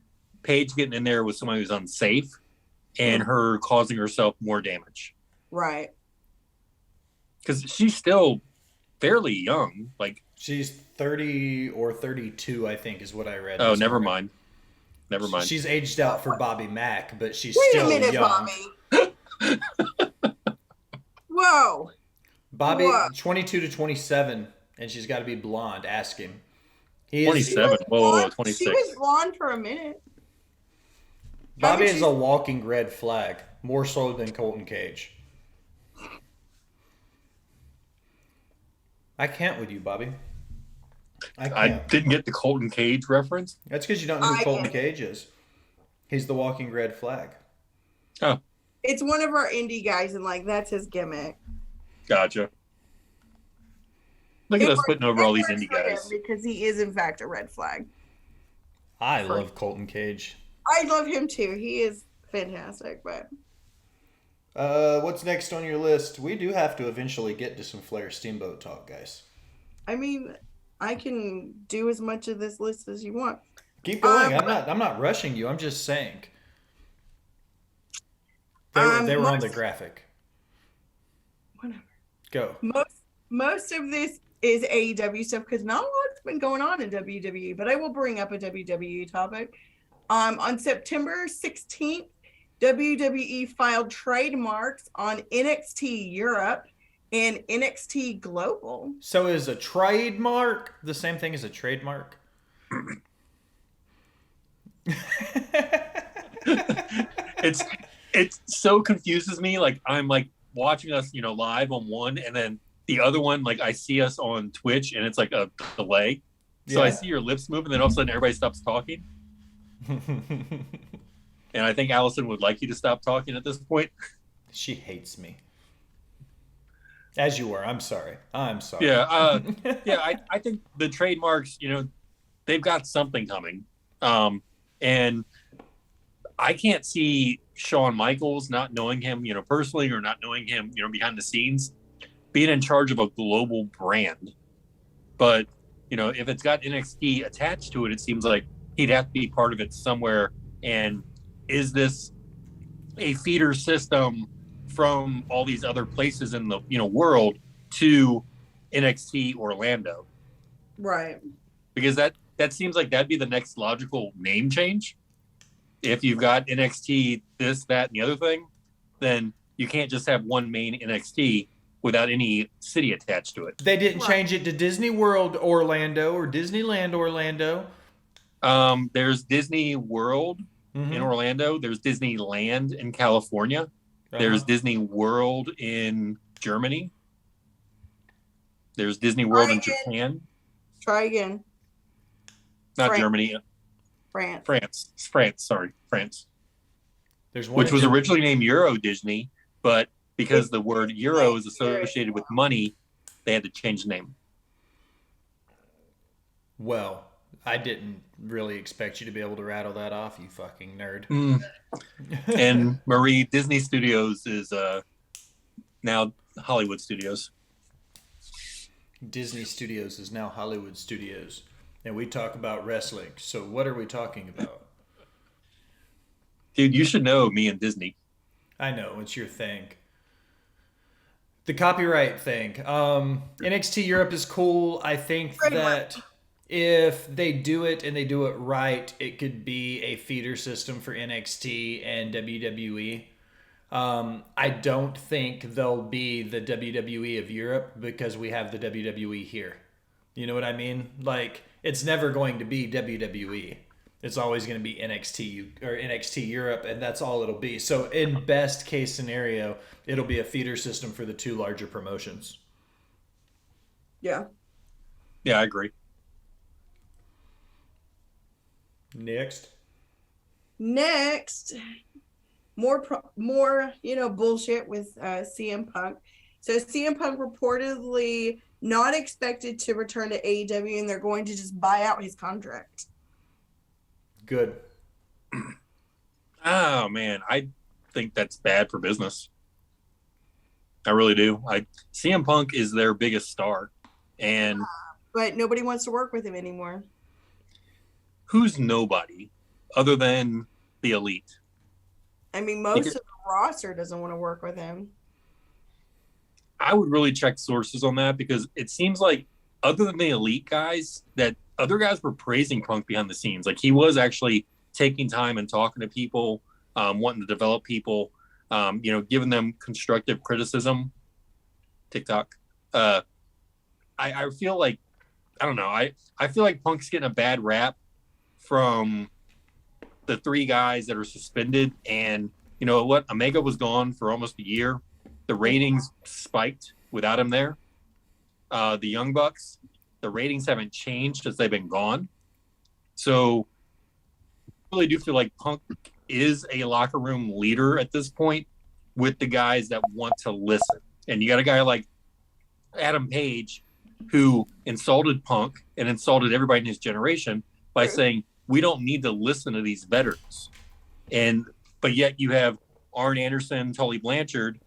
Paige getting in there with somebody who's unsafe and her causing herself more damage. Right. Because she's still fairly young. Like she's 30 or 32, I think, is what I read. Oh, never mind. She's aged out for Bobby Mack, but she's Wait still a minute, young. Bobby. Whoa. Bobby, 22 to 27, and she's got to be blonde. Ask him. 27. Whoa, 26. She was blonde for a minute. Bobby is a walking red flag, more so than Colton Cage. I can't with you, Bobby. I didn't get the Colton Cage reference. That's because you don't know who Colton Cage is. He's the walking red flag. Oh. It's one of our indie guys, and like that's his gimmick. Gotcha. Look at us putting over all these indie guys. Because he is, in fact, a red flag. I love Colton Cage. I love him, too. He is fantastic, but... what's next on your list? We do have to eventually get to some Flair Steamboat talk, guys. I mean, I can do as much of this list as you want. Keep going. I'm not rushing you. I'm just saying. They were on the graphic. Whatever. Go. Most of this is AEW stuff because not a lot's been going on in WWE, but I will bring up a WWE topic. On September 16th, WWE filed trademarks on NXT Europe and NXT Global. So is a trademark the same thing as a trademark? It so confuses me. Like I'm like watching us, live on one, and then the other one, like I see us on Twitch, and it's like a delay. So I see your lips move, and then all of a sudden everybody stops talking. And I think Alison would like you to stop talking at this point. She hates me. As you were. I'm sorry. Yeah. I think the trademarks, they've got something coming. And I can't see Shawn Michaels, not knowing him, personally, or not knowing him, behind the scenes, being in charge of a global brand. But, if it's got NXT attached to it, it seems like he'd have to be part of it somewhere. And is this a feeder system from all these other places in the, world to NXT Orlando? Right. Because that seems like that'd be the next logical name change. If you've got NXT, this, that, and the other thing, then you can't just have one main NXT without any city attached to it. They didn't change it to Disney World Orlando or Disneyland Orlando. There's Disney World, in Orlando. There's Disneyland in California. There's Disney World in Germany. There's Disney World in Japan. Try again. Not France. Germany. France. France. There's one which was originally named Euro Disney, but because the word Euro is associated with money, they had to change the name. Well, I didn't really expect you to be able to rattle that off, you fucking nerd. And Marie, Disney Studios is now Hollywood Studios. Disney Studios is now Hollywood Studios. And we talk about wrestling. So what are we talking about? Dude, you should know me and Disney. I know, it's your thing. The copyright thing. NXT Europe is cool. I think that if they do it and they do it right, it could be a feeder system for NXT and WWE. I don't think they'll be the WWE of Europe because we have the WWE here. You know what I mean? Like, it's never going to be WWE. It's always going to be NXT or NXT Europe, and that's all it'll be. So in best case scenario, it'll be a feeder system for the two larger promotions. Yeah. Yeah, I agree. Next, more bullshit with CM Punk. So CM Punk reportedly not expected to return to AEW, and they're going to just buy out his contract. good. Oh man, I think that's bad for business. I really do. CM Punk is their biggest star, and but nobody wants to work with him anymore. Who's nobody other than the elite? I mean, most of the roster doesn't want to work with him. I would really check sources on that because it seems like other than the elite guys, that other guys were praising Punk behind the scenes. Like he was actually taking time and talking to people, wanting to develop people, giving them constructive criticism. TikTok. I feel like, I don't know. I feel like Punk's getting a bad rap from the three guys that are suspended. And you know what? Omega was gone for almost a year. The ratings spiked without him there. The Young Bucks, the ratings haven't changed as they've been gone. So I really do feel like Punk is a locker room leader at this point with the guys that want to listen. And you got a guy like Adam Page who insulted Punk and insulted everybody in his generation by saying, we don't need to listen to these veterans. But yet you have Arn Anderson, Tully Blanchard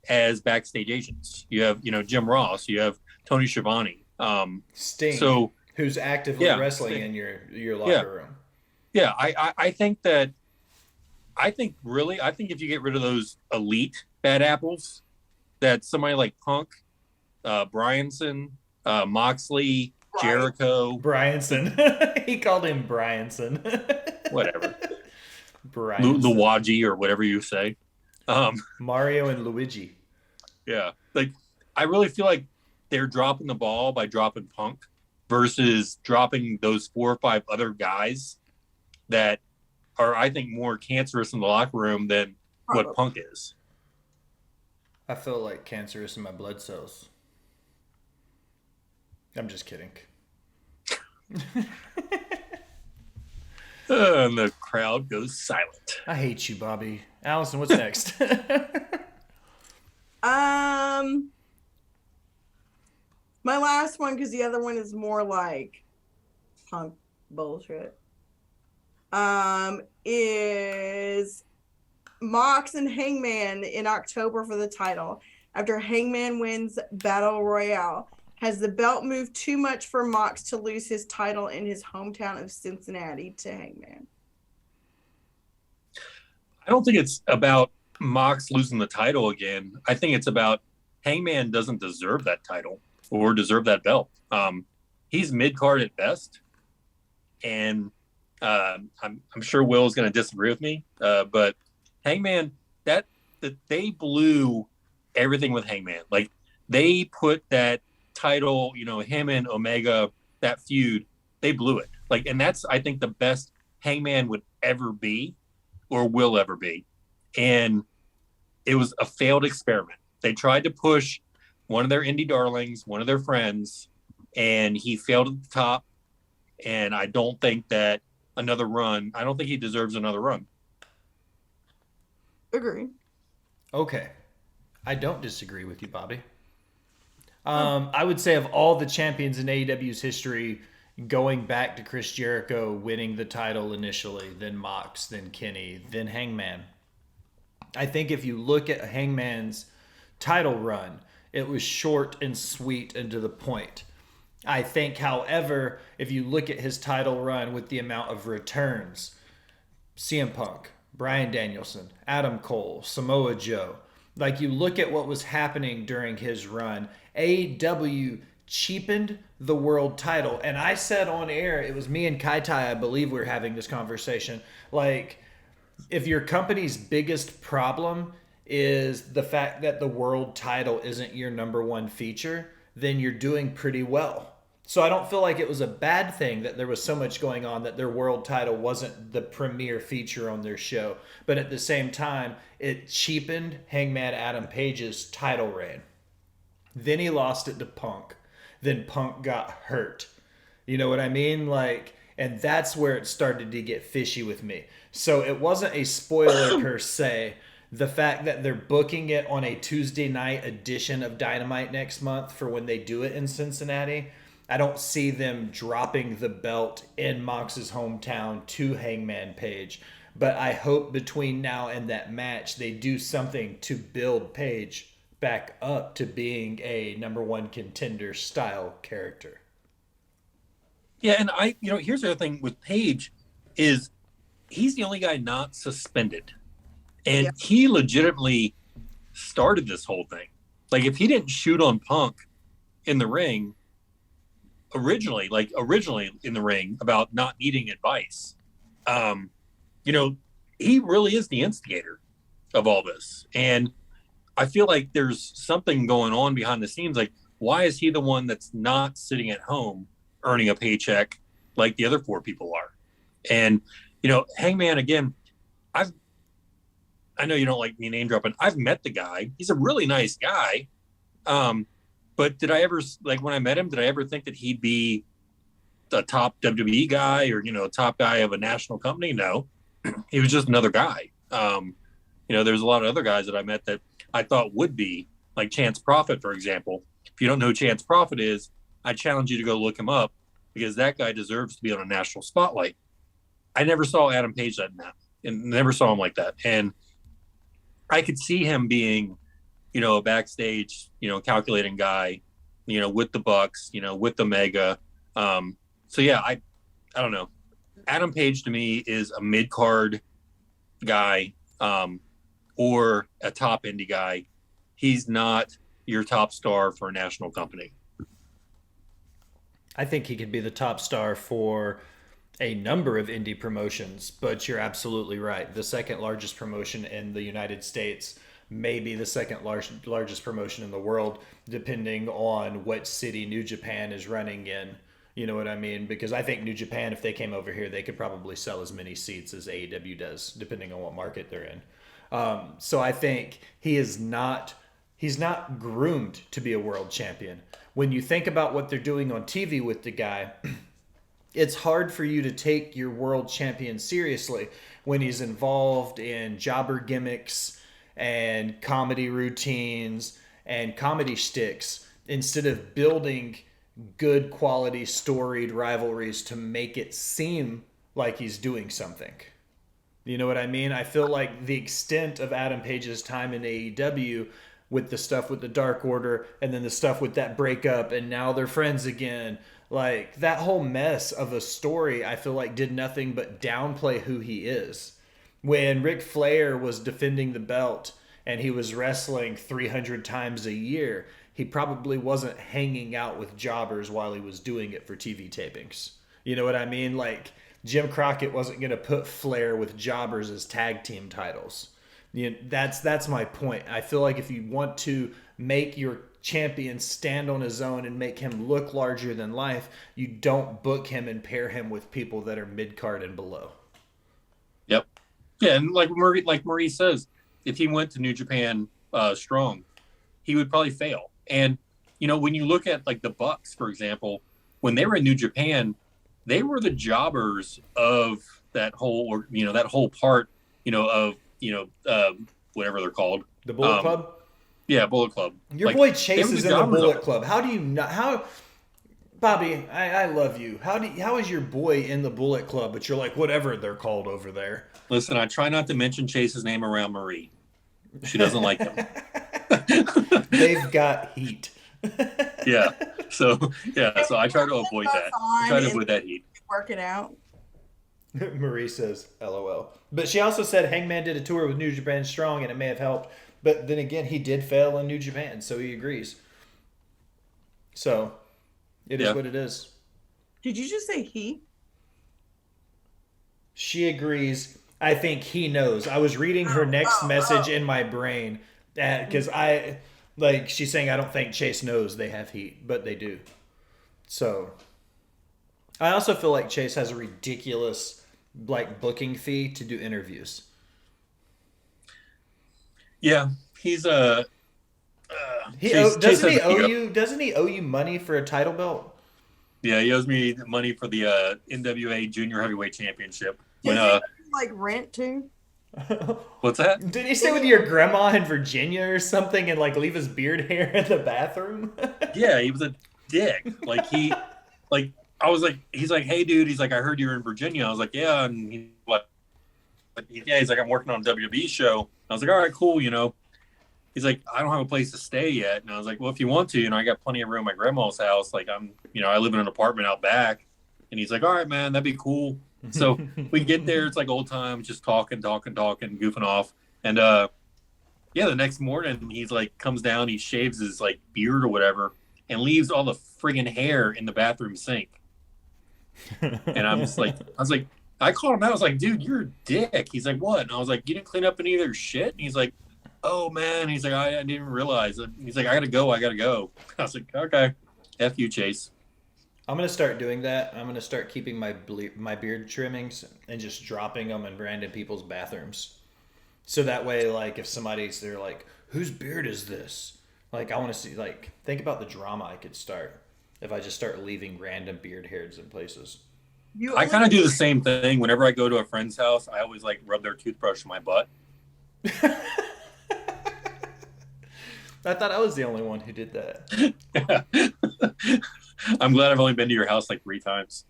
as backstage agents. You have, Jim Ross, you have Tony Schiavone. Sting, who's actively wrestling in your locker room. Yeah, I think if you get rid of those elite bad apples, that somebody like Punk, Bryanson, Moxley, Jericho. Bryanson. He called him Bryanson. Whatever. Bryanson. Luigi or whatever you say. Mario and Luigi. Yeah. Like, I really feel like they're dropping the ball by dropping Punk versus dropping those 4 or 5 other guys that are, I think, more cancerous in the locker room than what Punk is. I feel like cancerous in my blood cells. I'm just kidding. And the crowd goes silent. I hate you, Bobby. Alison, what's next? My last one, because the other one is more like Punk bullshit, is Mox and Hangman in October for the title. After Hangman wins Battle Royale, has the belt moved too much for Mox to lose his title in his hometown of Cincinnati to Hangman? I don't think it's about Mox losing the title again. I think it's about Hangman doesn't deserve that title or deserve that belt. He's mid-card at best. And I'm sure Will's going to disagree with me. But Hangman, that they blew everything with Hangman. Like, they put that title, him and Omega, that feud, they blew it. Like, and that's, I think, the best Hangman would ever be. or will ever be. And it was a failed experiment. They tried to push one of their indie darlings, one of their friends, and he failed at the top. And I don't think that I don't think he deserves another run. Agree. Okay. I don't disagree with you, Bobby. I would say of all the champions in AEW's history, going back to Chris Jericho winning the title initially, then Mox, then Kenny, then Hangman. I think if you look at Hangman's title run, it was short and sweet and to the point. I think, however, if you look at his title run with the amount of returns, CM Punk, Bryan Danielson, Adam Cole, Samoa Joe, like you look at what was happening during his run, AEW cheapened the world title. And I said on air, it was me and Kai Tai, I believe we were having this conversation, like, if your company's biggest problem is the fact that the world title isn't your number one feature, then you're doing pretty well. So I don't feel like it was a bad thing that there was so much going on that their world title wasn't the premier feature on their show. But at the same time, it cheapened Hangman Adam Page's title reign. Then he lost it to Punk. Then Punk got hurt. You know what I mean? Like, and that's where it started to get fishy with me. So it wasn't a spoiler per se. The fact that they're booking it on a Tuesday night edition of Dynamite next month for when they do it in Cincinnati, I don't see them dropping the belt in Mox's hometown to Hangman Page. But I hope between now and that match, they do something to build Page back up to being a number one contender style character. Yeah, and here's the other thing with Page is he's the only guy not suspended. And he legitimately started this whole thing. Like, if he didn't shoot on Punk in the ring, originally in the ring about not needing advice, he really is the instigator of all this. And I feel like there's something going on behind the scenes. Like, why is he the one that's not sitting at home earning a paycheck like the other four people are? And, Hangman, again, I know you don't like me name dropping. I've met the guy. He's a really nice guy. But did I ever, when I met him, did I ever think that he'd be the top WWE guy or, a top guy of a national company? No, he was just another guy. There's a lot of other guys that I met that I thought would be, like Chance Prophet, for example. If you don't know who Chance Prophet is, I challenge you to go look him up because that guy deserves to be on a national spotlight. I never saw Adam Page like that and never saw him like that. And I could see him being, a backstage, calculating guy, with the Bucks, with the Mega. I don't know. Adam Page to me is a mid-card guy or a top indie guy. He's not your top star for a national company. I think he could be the top star for a number of indie promotions, but you're absolutely right. The second largest promotion in the United States, maybe the second largest promotion in the world, depending on what city New Japan is running in. You know what I mean? Because I think New Japan, if they came over here, they could probably sell as many seats as AEW does, depending on what market they're in. So I think he's not groomed to be a world champion. When you think about what they're doing on TV with the guy, it's hard for you to take your world champion seriously when he's involved in jobber gimmicks and comedy routines and comedy shticks instead of building good quality storied rivalries to make it seem like he's doing something. You know what I mean? I feel like the extent of Adam Page's time in AEW with the stuff with the Dark Order and then the stuff with that breakup and now they're friends again, like that whole mess of a story, I feel like did nothing but downplay who he is. When Ric Flair was defending the belt and he was wrestling 300 times a year, he probably wasn't hanging out with jobbers while he was doing it for TV tapings. You know what I mean? Like Jim Crockett wasn't going to put Flair with jobbers as tag team titles. That's my point. I feel like if you want to make your champion stand on his own and make him look larger than life, you don't book him and pair him with people that are mid-card and below. Yep. Yeah, and like Marie says, if he went to New Japan strong, he would probably fail. And when you look at like the Bucks, for example, when they were in New Japan, they were the jobbers of that whole, that whole part, of whatever they're called, The Bullet Club. Yeah, Bullet Club. Your boy Chase is in the Bullet Club. How do you not? How, Bobby? I love you. How is your boy in the Bullet Club? But you're like whatever they're called over there. Listen, I try not to mention Chase's name around Marie. She doesn't like him. They've got heat. Yeah. So I try to avoid that. I try to avoid that heat. Work it out. Marie says, "LOL." But she also said Hangman did a tour with New Japan Strong, and it may have helped. But then again, he did fail in New Japan, so he agrees. So, it is what it is. Did you just say he? She agrees. I think he knows. I was reading her next message in my brain because she's saying I don't think Chase knows they have heat, but they do. So, I also feel like Chase has a ridiculous booking fee to do interviews. Yeah, he's doesn't he owe you money for a title belt? Yeah, he owes me money for the NWA Junior Heavyweight Championship. Does he rent too? What's that? Did he stay with your grandma in Virginia or something and leave his beard hair in the bathroom? Yeah, he was a dick. I was like, he's like, hey dude, he's like, I heard you were in Virginia. I was like, yeah, and he's like, I'm working on a WWE show. I was like, all right, cool, He's like, I don't have a place to stay yet. And I was like, well, if you want to, I got plenty of room at my grandma's house. Like I live in an apartment out back. And he's like, all right, man, that'd be cool. So we get there. It's like old times, just talking, goofing off. And the next morning he's like, comes down, he shaves his beard or whatever and leaves all the friggin' hair in the bathroom sink. And I was like, I called him out. I was like, dude, you're a dick. He's like, what? And I was like, you didn't clean up any of their shit? And he's like, oh man. He's like, I didn't realize it. He's like, I gotta go. I was like, okay, F you, Chase. I'm gonna start doing that. I'm gonna start keeping my beard trimmings and just dropping them in random people's bathrooms. So that way, if somebody's there, whose beard is this? I want to see, think about the drama I could start if I just start leaving random beard hairs in places. I kind of do the same thing. Whenever I go to a friend's house, I always rub their toothbrush in my butt. I thought I was the only one who did that. I'm glad I've only been to your house 3 times.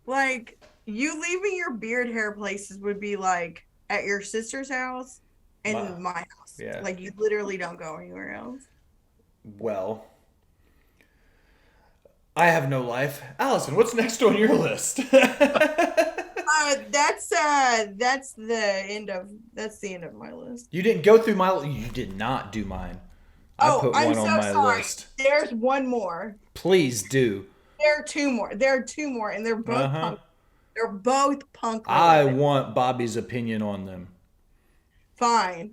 You leaving your beard hair places would be at your sister's house and my house. Yeah. You literally don't go anywhere else. Well, I have no life. Alison, what's next on your list? That's the end of my list. You didn't go through you did not do mine. I put one on my list. There's one more. Please do. There are two more, and they're both punk. They're both punk related. I want Bobby's opinion on them. Fine.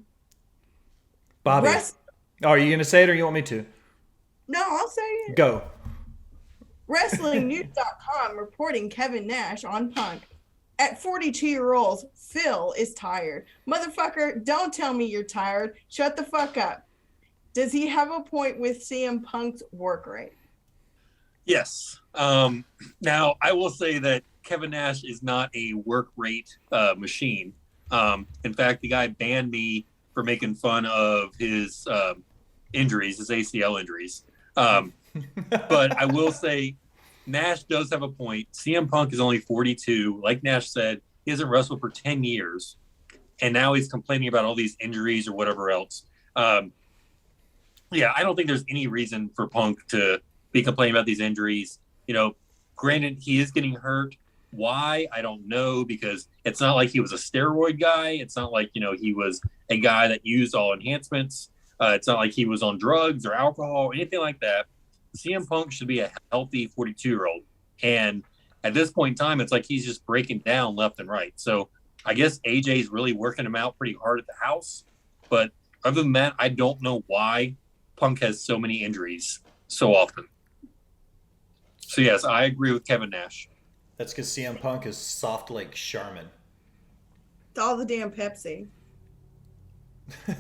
Bobby. Are you going to say it or you want me to? No, I'll say it. Go. WrestlingNews.com reporting Kevin Nash on Punk. At 42-year-olds, Phil is tired. Motherfucker, don't tell me you're tired. Shut the fuck up. Does he have a point with CM Punk's work rate? Yes. Now, I will say that Kevin Nash is not a work rate machine. In fact, the guy banned me for making fun of his injuries, his ACL injuries. But I will say Nash does have a point. CM Punk is only 42. Like Nash said, he hasn't wrestled for 10 years. And now he's complaining about all these injuries or whatever else. Yeah, I don't think there's any reason for Punk to be complaining about these injuries. Granted, he is getting hurt. Why? I don't know, because it's not like he was a steroid guy. It's not like, he was a guy that used all enhancements. It's not like he was on drugs or alcohol or anything like that. CM Punk should be a healthy 42-year-old. And at this point in time, it's like he's just breaking down left and right. So I guess AJ's really working him out pretty hard at the house. But other than that, I don't know why Punk has so many injuries so often. So yes, I agree with Kevin Nash. That's because CM Punk is soft like Charmin. It's all the damn Pepsi.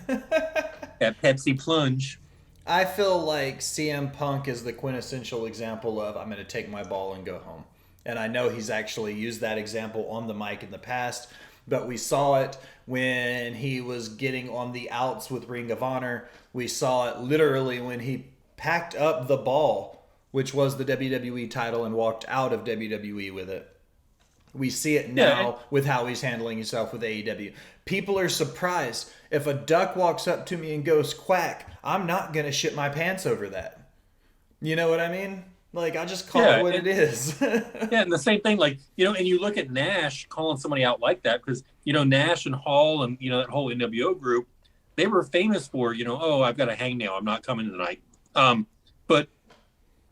That Pepsi plunge. I feel like CM Punk is the quintessential example of I'm going to take my ball and go home. And I know he's actually used that example on the mic in the past, but we saw it when he was getting on the outs with Ring of Honor. We saw it literally when he packed up the ball, which was the WWE title, and walked out of WWE with it. We see it now with how he's handling himself with AEW. People are surprised. If a duck walks up to me and goes quack, I'm not going to shit my pants over that. You know what I mean? Like, I just call it what it is. And the same thing, like, and you look at Nash calling somebody out like that because, Nash and Hall and, that whole NWO group, they were famous for, oh, I've got a hangnail, I'm not coming tonight. But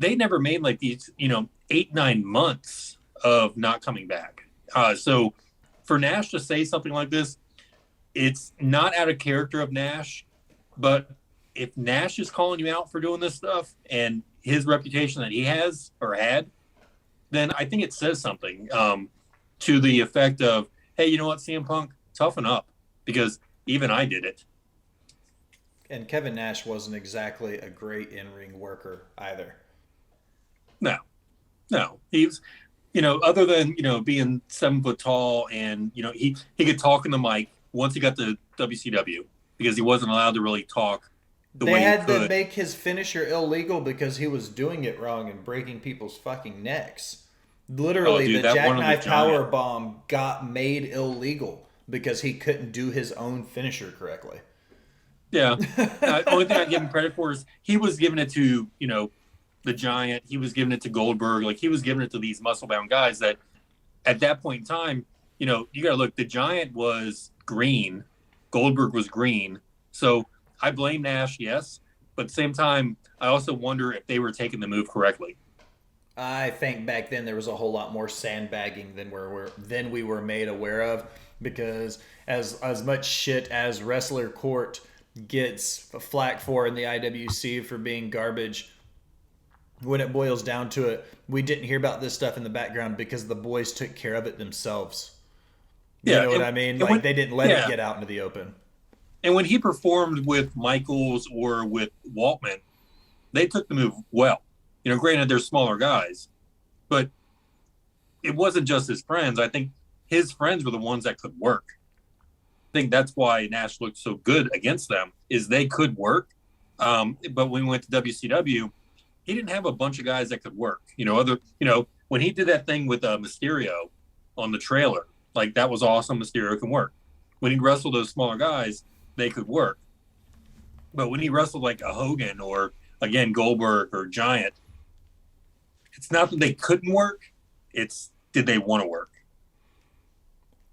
they never made like these, 8-9 months of not coming back. So for Nash to say something like this, it's not out of character of Nash, but if Nash is calling you out for doing this stuff and his reputation that he has or had, then I think it says something to the effect of, hey, you know what, CM Punk, toughen up, because even I did it. And Kevin Nash wasn't exactly a great in-ring worker either. No. He was, other than, being 7 foot tall and, he could talk in the mic once he got to WCW because he wasn't allowed to really talk the way he could. They had to make his finisher illegal because he was doing it wrong and breaking people's fucking necks. Literally, the jackknife power bomb got made illegal because he couldn't do his own finisher correctly. Yeah. Only thing I give him credit for is he was giving it to, the Giant. He was giving it to Goldberg. Like, he was giving it to these muscle-bound guys that at that point in time, you got to look, the Giant was green. Goldberg was green. So I blame Nash, yes. But at the same time, I also wonder if they were taking the move correctly. I think back then there was a whole lot more sandbagging than we were made aware of, because as much shit as Wrestler Court gets flack for in the IWC for being garbage, when it boils down to it, we didn't hear about this stuff in the background because the boys took care of it themselves. You know what I mean? Like, they didn't let it get out into the open. And when he performed with Michaels or with Waltman, they took the move well. Granted, they're smaller guys, but it wasn't just his friends. I think his friends were the ones that could work. I think that's why Nash looked so good against them, is they could work. But when we went to WCW, he didn't have a bunch of guys that could work. When he did that thing with Mysterio on the trailer, like, that was awesome. Mysterio can work. When he wrestled those smaller guys, they could work. But when he wrestled like a Hogan or, again, Goldberg or Giant, it's not that they couldn't work. It's, did they want to work?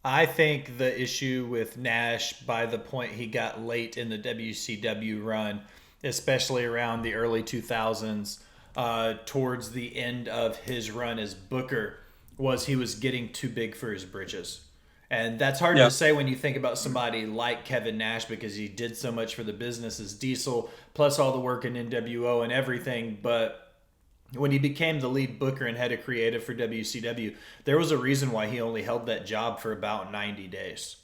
I think the issue with Nash, by the point he got late in the WCW run, especially around the early 2000s, towards the end of his run as Booker, was he was getting too big for his britches. And that's hard to say when you think about somebody like Kevin Nash, because he did so much for the business as Diesel, plus all the work in NWO and everything. But when he became the lead booker and head of creative for WCW, there was a reason why he only held that job for about 90 days.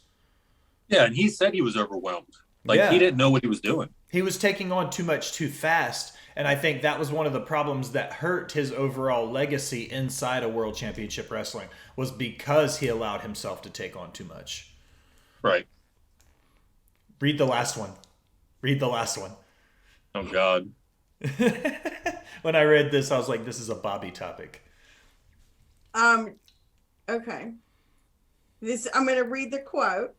Yeah, and he said he was overwhelmed. He didn't know what he was doing. He was taking on too much too fast. And I think that was one of the problems that hurt his overall legacy inside of World Championship Wrestling, was because he allowed himself to take on too much. Right. Read the last one. Oh, God. When I read this, I was like, this is a Bobby topic. Okay. I'm going to read the quote,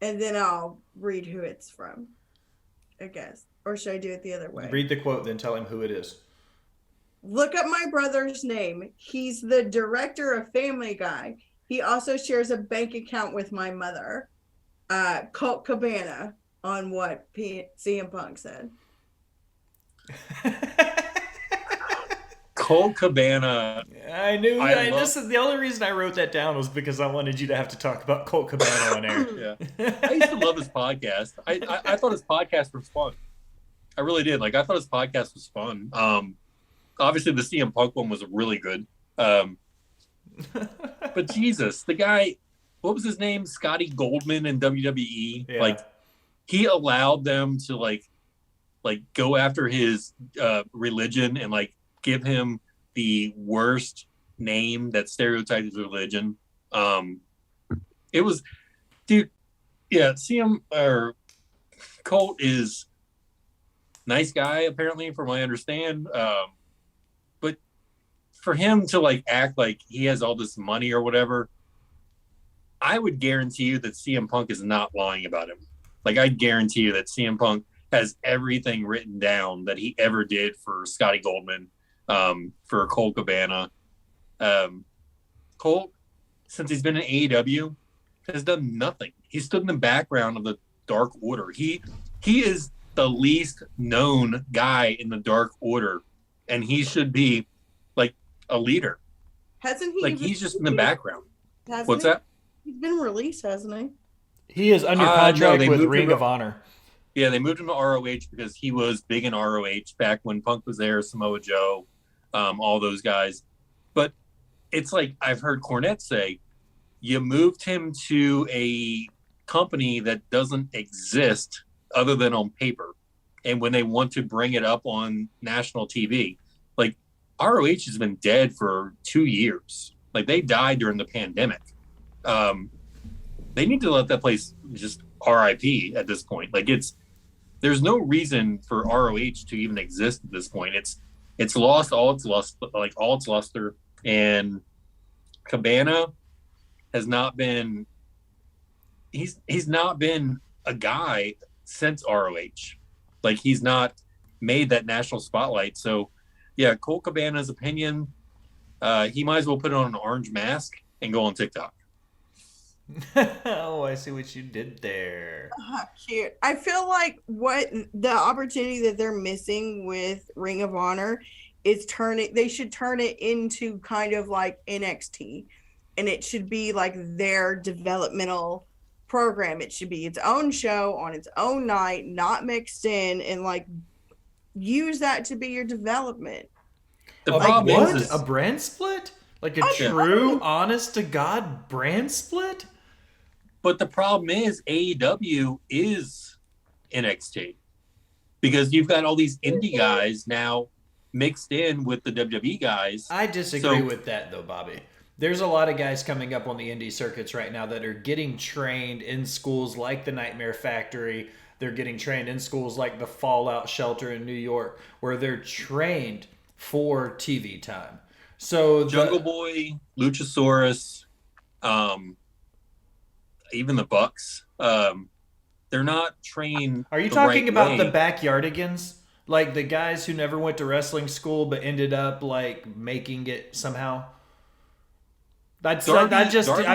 and then I'll read who it's from, I guess. Or should I do it the other way? Read the quote, then tell him who it is. Look up my brother's name. He's the director of Family Guy. He also shares a bank account with my mother. Colt Cabana, on what CM Punk said. Colt Cabana. I knew. This is the only reason I wrote that down, was because I wanted you to have to talk about Colt Cabana on air. Yeah. I used to love his podcast. I thought his podcast was fun. I really did. I thought his podcast was fun. Obviously, the CM Punk one was really good. But Jesus, the guy, what was his name? Scotty Goldman in WWE. Yeah. Like, he allowed them to like go after his religion and like give him the worst name that stereotyped his religion. It was, dude. Yeah, CM or Colt is nice guy apparently, from what I understand. But for him to like act like he has all this money or whatever, I would guarantee you that CM Punk is not lying about him. Like, I guarantee you that CM Punk has everything written down that he ever did for Scotty Goldman, for Colt Cabana. Colt, since he's been in AEW, has done nothing. He stood in the background of the Dark Order. He is the least known guy in the Dark Order, and he should be like a leader. Hasn't he? Like, he's just in the background. What's he? that? He's been released, hasn't he? He is under contract no, with Ring of Honor. Yeah, they moved him to ROH because he was big in ROH back when Punk was there, Samoa Joe, all those guys. But it's like I've heard Cornette say, you moved him to a company that doesn't exist other than on paper. And when they want to bring it up on national TV, like, ROH has been dead for 2 years. Like, they died during the pandemic. They need to let that place just RIP at this point. Like, there's no reason for ROH to even exist at this point. It's lost all its luster, and Cabana has not been. He's not been a guy since ROH. Like, he's not made that national spotlight. So, yeah, Colt Cabana's opinion, he might as well put on an orange mask and go on TikTok. Oh, I see what you did there. Cute. I feel like what the opportunity that they're missing with Ring of Honor is they should turn it into kind of like NXT, and it should be like their developmental program. It should be its own show on its own night, not mixed in, and like use that to be your development. The problem is a brand split? Like a true, honest to God brand split? But the problem is AEW is NXT, because you've got all these indie guys now mixed in with the WWE guys. I disagree with that, though, Bobby. There's a lot of guys coming up on the indie circuits right now that are getting trained in schools like the Nightmare Factory. They're getting trained in schools like the Fallout Shelter in New York, where they're trained for TV time. So Jungle Boy, Luchasaurus, even the Bucks, they're not trained. Are you talking about the backyardigans? Like the guys who never went to wrestling school but ended up like making it somehow? I've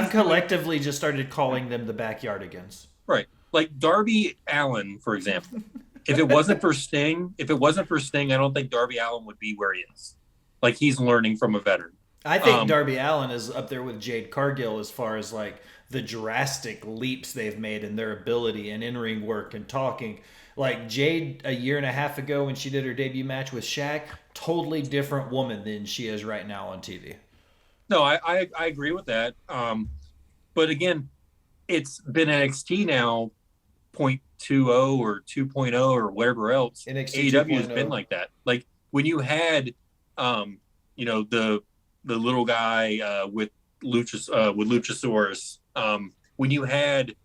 collectively just started calling them the backyardigans. Right. Like Darby Allin, for example. If it wasn't for Sting, I don't think Darby Allin would be where he is. Like, he's learning from a veteran. I think Darby Allin is up there with Jade Cargill as far as like the drastic leaps they've made in their ability and in-ring work and talking. Like Jade a year and a half ago when she did her debut match with Shaq, totally different woman than she is right now on TV. No, I agree with that. But again, it's been NXT now 0.20 or 2.0 or whatever else. NXT AEW 2.0 has been like that. Like, when you had the little guy with Luchasaurus, when you had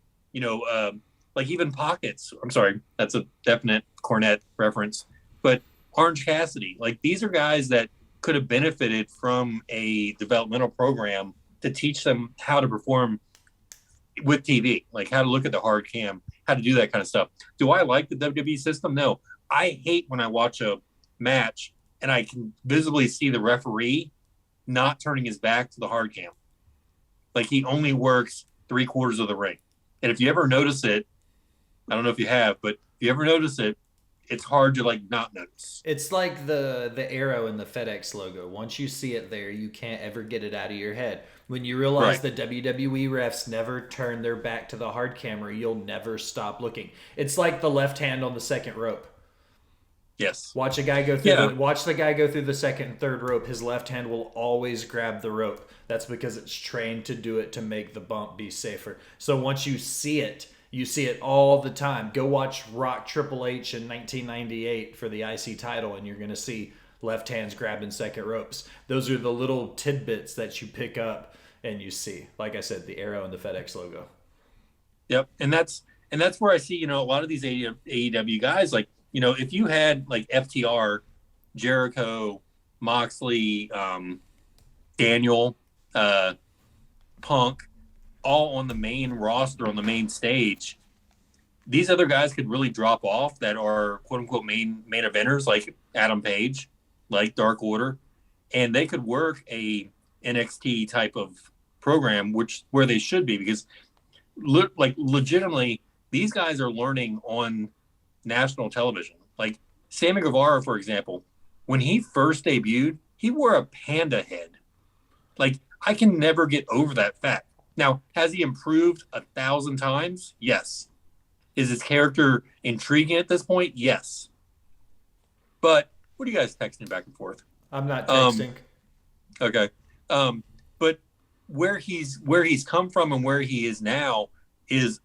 like even Pockets. I'm sorry, that's a definite Cornette reference. But Orange Cassidy, like, these are guys that could have benefited from a developmental program to teach them how to perform with TV, like how to look at the hard cam, how to do that kind of stuff. Do I like the WWE system? No. I hate when I watch a match and I can visibly see the referee not turning his back to the hard cam. Like, he only works 3/4 of the ring. And if you ever notice it, I don't know if you have, but if you ever notice it, it's hard to like not notice. It's like the arrow in the FedEx logo. Once you see it there, you can't ever get it out of your head. When you realize the WWE refs never turn their back to the hard camera, you'll never stop looking. It's like the left hand on the second rope. Yes. Watch a guy go through Yeah. watch the guy go through the second and third rope. His left hand will always grab the rope. That's because it's trained to do it to make the bump be safer. So once you see it all the time. Go watch Rock Triple H in 1998 for the IC title, and you're going to see left hands grabbing second ropes. Those are the little tidbits that you pick up and you see. Like I said, the arrow and the FedEx logo. Yep. And that's where I see, a lot of these AEW guys, like, if you had like FTR, Jericho, Moxley, Daniel, Punk, all on the main roster, on the main stage, these other guys could really drop off that are quote unquote main eventers, like Adam Page, like Dark Order, and they could work a NXT type of program, where they should be, because legitimately these guys are learning on national television. Like Sammy Guevara, for example, when he first debuted, he wore a panda head. Like, I can never get over that fact. Now, has he improved 1,000 times? Yes. Is his character intriguing at this point? Yes. But what are you guys texting back and forth? I'm not texting. Okay. But where he's come from and where he is now is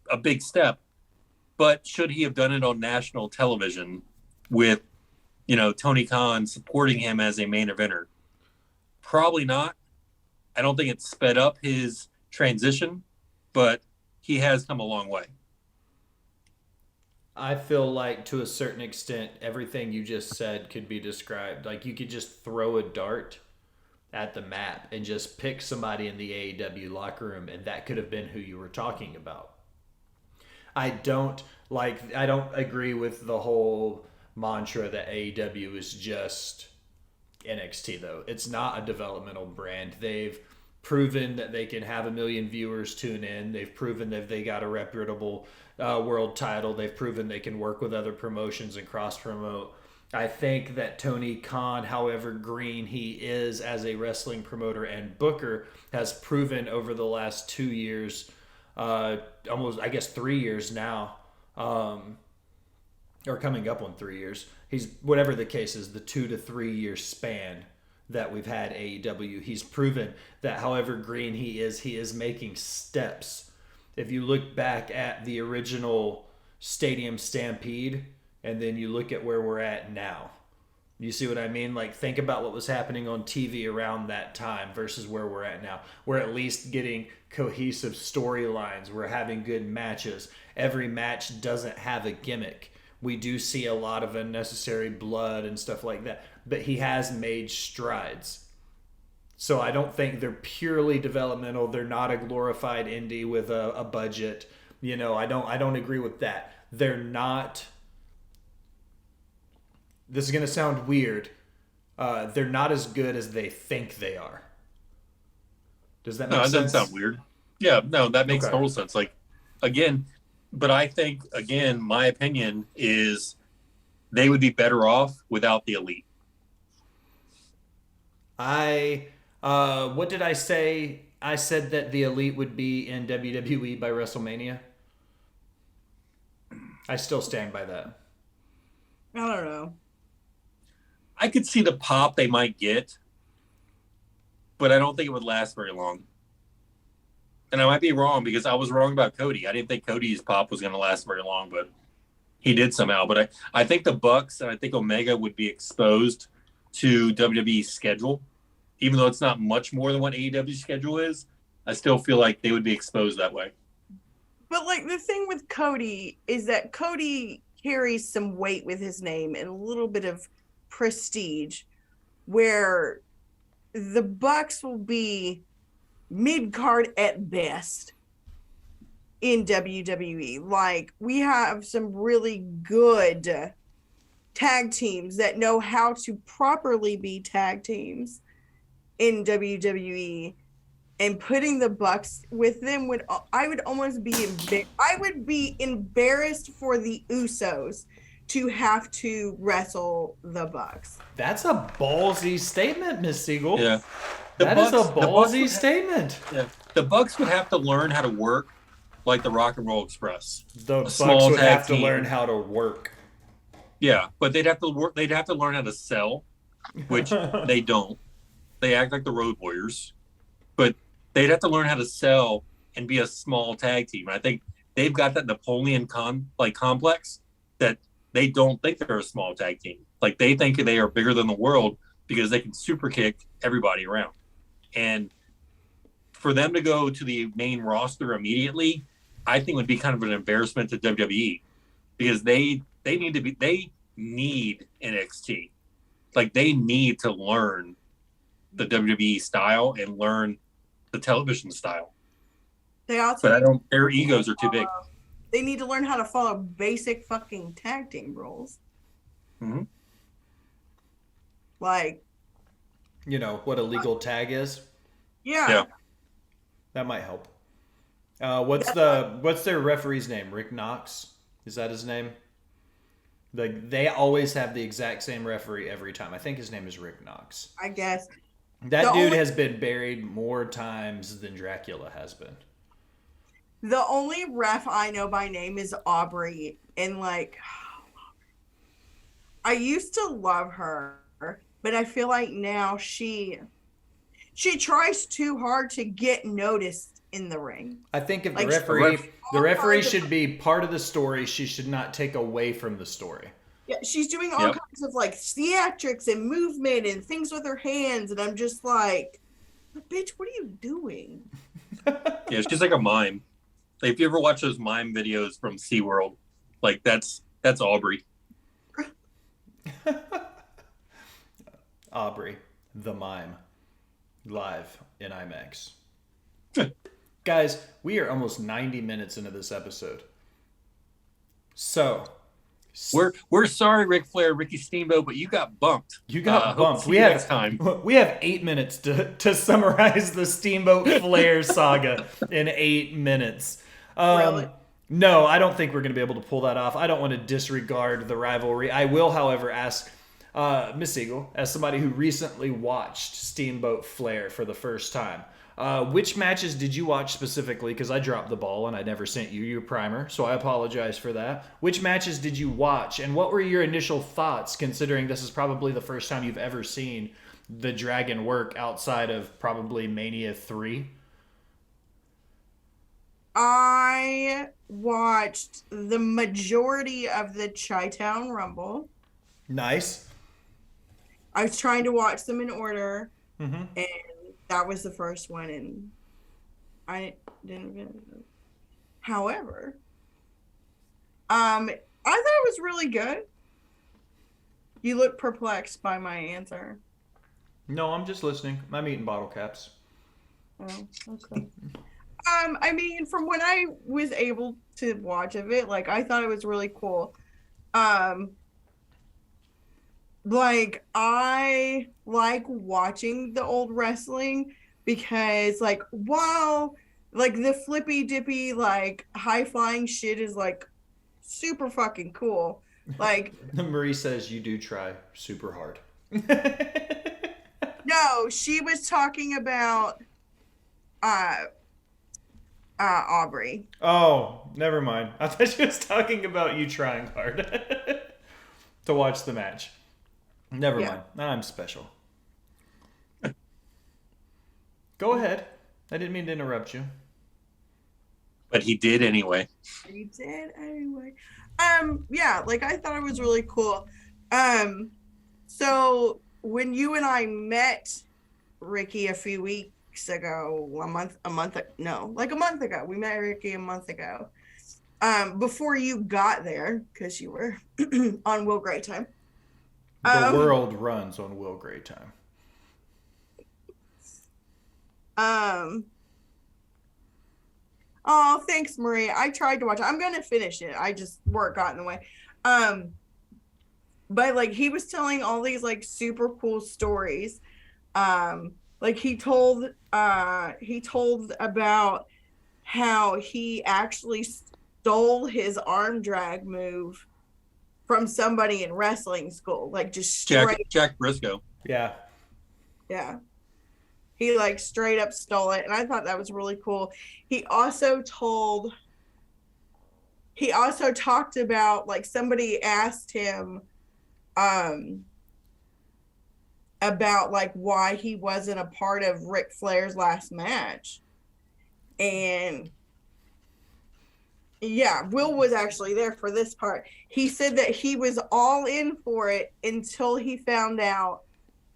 a big step. But should he have done it on national television with, Tony Khan supporting him as a main eventer? Probably not. I don't think it sped up his transition, but he has come a long way. I feel like to a certain extent, everything you just said could be described. Like, you could just throw a dart at the map and just pick somebody in the AEW locker room, and that could have been who you were talking about. I don't agree with the whole mantra that AEW is just NXT, though. It's not a developmental brand. They've proven that they can have 1 million viewers tune in. They've proven that they got a reputable world title. They've proven they can work with other promotions and cross-promote. I think that Tony Khan, however green he is as a wrestling promoter and booker, has proven over the last 2 years, almost, I guess, 3 years now, or coming up on 3 years. He's, whatever the case is, the 2 to 3 year span that we've had AEW, he's proven that however green he is making steps. If you look back at the original Stadium Stampede, and then you look at where we're at now, you see what I mean? Like, think about what was happening on TV around that time versus where we're at now. We're at least getting cohesive storylines. We're having good matches. Every match doesn't have a gimmick. We do see a lot of unnecessary blood and stuff like that, but he has made strides. So I don't think they're purely developmental. They're not a glorified indie with a budget. I don't agree with that. They're not. This is going to sound weird. They're not as good as they think they are. Does that make sense? No, that doesn't sound weird. Yeah, no, that makes total sense. Like, again, but I think, again, my opinion is they would be better off without the Elite. What did I say? I said that the Elite would be in WWE by WrestleMania. I still stand by that. I don't know. I could see the pop they might get, but I don't think it would last very long. And I might be wrong, because I was wrong about Cody. I didn't think Cody's pop was going to last very long, but he did somehow. But I think the Bucks and I think Omega would be exposed to WWE's schedule. Even though it's not much more than what AEW's schedule is, I still feel like they would be exposed that way. But, like, the thing with Cody is that Cody carries some weight with his name and a little bit of prestige, where the Bucks will be mid-card at best in WWE. Like, we have some really good tag teams that know how to properly be tag teams in WWE, and putting the Bucks with them I would almost be I would be embarrassed for the Usos to have to wrestle the Bucks. That's a ballsy statement, Miss Siegel. Yeah. That is a ballsy statement. Yeah. The Bucks would have to learn how to work like the Rock and Roll Express. The Bucks would have to learn how to work. Yeah, but they'd have to work. They'd have to learn how to sell, which they don't. They act like the Road Warriors, but they'd have to learn how to sell and be a small tag team. And I think they've got that Napoleon complex that they don't think they're a small tag team. Like they think they are bigger than the world because they can super kick everybody around. And for them to go to the main roster immediately, I think would be kind of an embarrassment to WWE because they need NXT. Like they need to learn the WWE style and learn the television style. They also, but their egos are too big. They need to learn how to follow basic fucking tag team rules. Mm-hmm. Like, you know what a legal tag is? Yeah. That might help. What's their referee's name? Rick Knox? Is that his name? Like they always have the exact same referee every time. I think his name is Rick Knox. I guess. That dude has been buried more times than Dracula has been. The only ref I know by name is Aubrey. And like, I used to love her, but I feel like now she tries too hard to get noticed in the ring. I think if the referee should be part of the story, she should not take away from the story. Yeah, she's doing all kinds of like theatrics and movement and things with her hands, and I'm just like, bitch, what are you doing? Yeah, she's like a mime. Like, if you ever watch those mime videos from SeaWorld, like that's Aubrey. Aubrey, the mime, live in IMAX. Guys, we are almost 90 minutes into this episode. So, we're sorry, Ric Flair, Ricky Steamboat, but you got bumped. You got bumped. We have 8 minutes to summarize the Steamboat Flair saga in 8 minutes. Really? No, I don't think we're going to be able to pull that off. I don't want to disregard the rivalry. I will, however, ask Miss Eagle, as somebody who recently watched Steamboat Flair for the first time, which matches did you watch specifically? Because I dropped the ball and I never sent you your primer, so I apologize for that. Which matches did you watch, and what were your initial thoughts, considering this is probably the first time you've ever seen the Dragon work outside of probably Mania 3? I watched the majority of the Chi-Town Rumble. Nice. I was trying to watch them in order, mm-hmm. and that was the first one, and I didn't. However, I thought it was really good. You look perplexed by my answer. No, I'm just listening. I'm eating bottle caps. Oh, okay. I mean, from when I was able to watch of it, like, I thought it was really cool. Like, I like watching the old wrestling because, like, while, like, the flippy dippy, like, high flying shit is, like, super fucking cool. Like, Marie says you do try super hard. No, she was talking about Aubrey. Oh, never mind. I thought she was talking about you trying hard to watch the match. Never mind. I'm special. Go ahead. I didn't mean to interrupt you. But he did anyway. He did anyway. Yeah, like, I thought it was really cool. So when you and I met Ricky a few weeks ago, a month ago. We met Ricky a month ago. Before you got there, because you were on Will Gray time. The world runs on Will Gray time. Oh, thanks, Marie. I tried to watch it. I'm gonna finish it. I just work got in the way. But like, he was telling all these like super cool stories. Like he told about how he actually stole his arm drag move from somebody in wrestling school, like just straight. Jack Briscoe. Yeah. He like straight up stole it, and I thought that was really cool. He also told he also talked about, like, somebody asked him about, like, why he wasn't a part of Ric Flair's last match. And yeah, Will was actually there for this part. He said that he was all in for it until he found out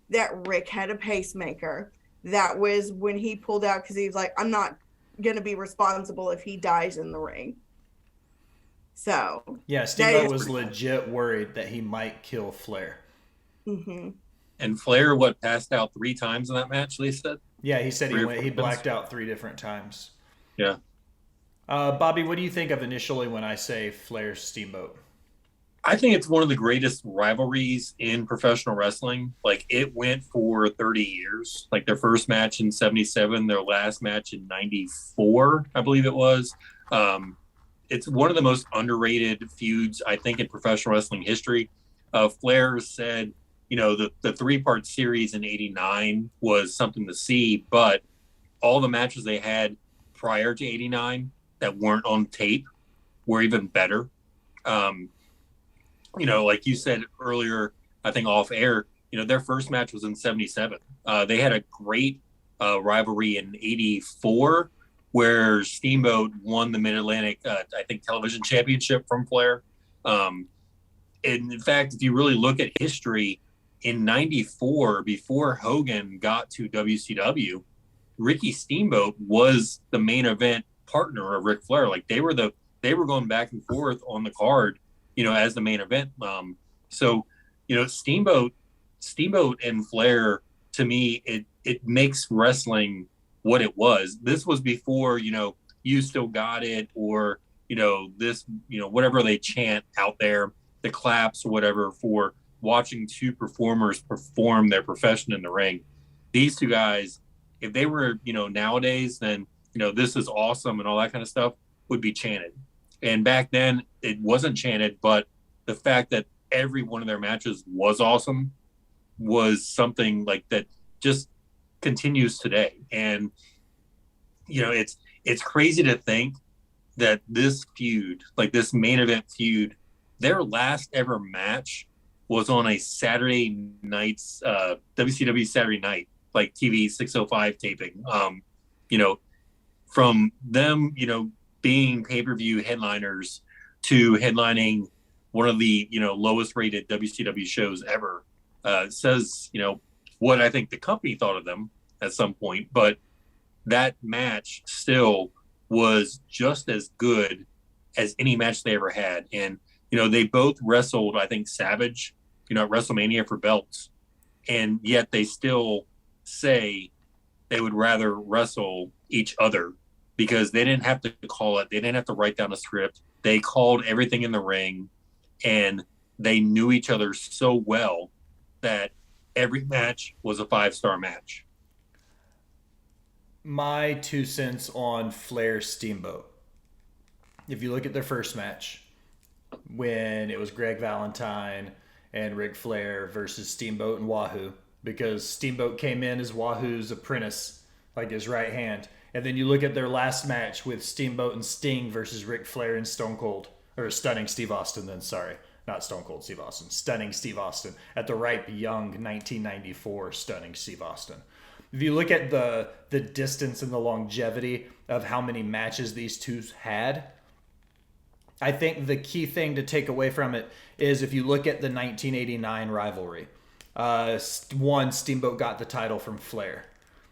that Rick had a pacemaker. That was when he pulled out, because he was like, I'm not going to be responsible if he dies in the ring. So yeah, Steamboat was legit worried that he might kill Flair. Mm-hmm. And Flair, passed out 3 times in that match, they said? Yeah, he said he blacked out 3 different times. Yeah. Bobby, what do you think of initially when I say Flair Steamboat? I think it's one of the greatest rivalries in professional wrestling. Like, it went for 30 years. Like, their first match in 77, their last match in 94, I believe it was. It's one of the most underrated feuds, I think, in professional wrestling history. Flair said, the 3-part series in 89 was something to see, but all the matches they had prior to 89 that weren't on tape were even better. Like you said earlier, I think off air, their first match was in 77. They had a great rivalry in 84 where Steamboat won the Mid-Atlantic, I think, television championship from Flair. And in fact, if you really look at history, in 94, before Hogan got to WCW, Ricky Steamboat was the main event partner of Ric Flair. Like, they were going back and forth on the card, as the main event. So Steamboat and Flair, to me, it makes wrestling what it was. This was before, you still got it, or, this, whatever they chant out there, the claps or whatever, for watching 2 performers perform their profession in the ring. These 2 guys, if they were, nowadays, then, this is awesome and all that kind of stuff would be chanted. And back then it wasn't chanted, but the fact that every one of their matches was awesome was something like that just continues today. And, it's crazy to think that this feud, like this main event feud, their last ever match was on a Saturday night's WCW Saturday night, like TV 605 taping. From them, being pay-per-view headliners to headlining one of the, lowest rated WCW shows ever, says, what I think the company thought of them at some point. But that match still was just as good as any match they ever had. And, they both wrestled, I think, Savage, at WrestleMania for belts. And yet they still say they would rather wrestle each other because they didn't have to call it. They didn't have to write down a script. They called everything in the ring, and they knew each other so well that every match was a 5-star match. My 2 cents on Flair Steamboat. If you look at their first match, when it was Greg Valentine and Ric Flair versus Steamboat and Wahoo, because Steamboat came in as Wahoo's apprentice, like his right hand. And then you look at their last match with Steamboat and Sting versus Ric Flair and Stone Cold, or Stunning Steve Austin then, sorry. Not Stone Cold Steve Austin, Stunning Steve Austin, at the ripe young 1994 Stunning Steve Austin. If you look at the distance and the longevity of how many matches these 2 had, I think the key thing to take away from it is if you look at the 1989 rivalry. Steamboat got the title from Flair.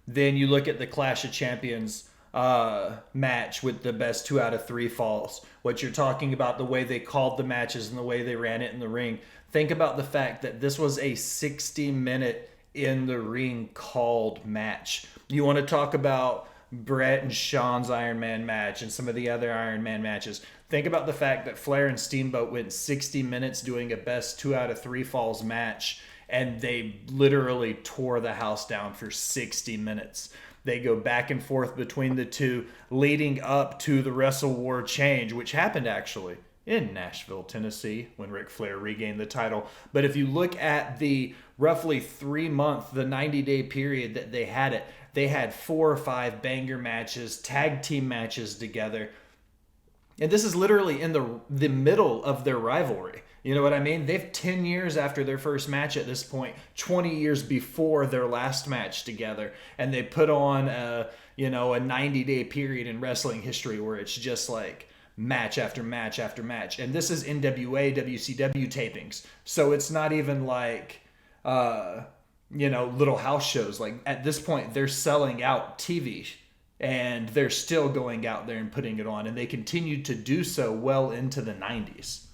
Then you look at the Clash of Champions match with the best 2 out of 3 falls. What you're talking about, the way they called the matches and the way they ran it in the ring. Think about the fact that this was a 60-minute in the ring called match. You want to talk about Brett and Shawn's Iron Man match and some of the other Iron Man matches. Think about the fact that Flair and Steamboat went 60 minutes doing a best 2 out of 3 falls match, and they literally tore the house down for 60 minutes. They go back and forth between the 2, leading up to the Wrestle War change, which happened actually in Nashville, Tennessee, when Ric Flair regained the title. But if you look at the roughly 3-month, the 90-day period that they had it, they had 4 or 5 banger matches, tag team matches together. And this is literally in the middle of their rivalry. You know what I mean? They've 10 years after their first match at this point, 20 years before their last match together. And they put on a 90-day period in wrestling history where it's just like match after match after match. And this is NWA, WCW tapings. So it's not even like, little house shows. Like at this point, they're selling out TV and they're still going out there and putting it on. And they continued to do so well into the 90s.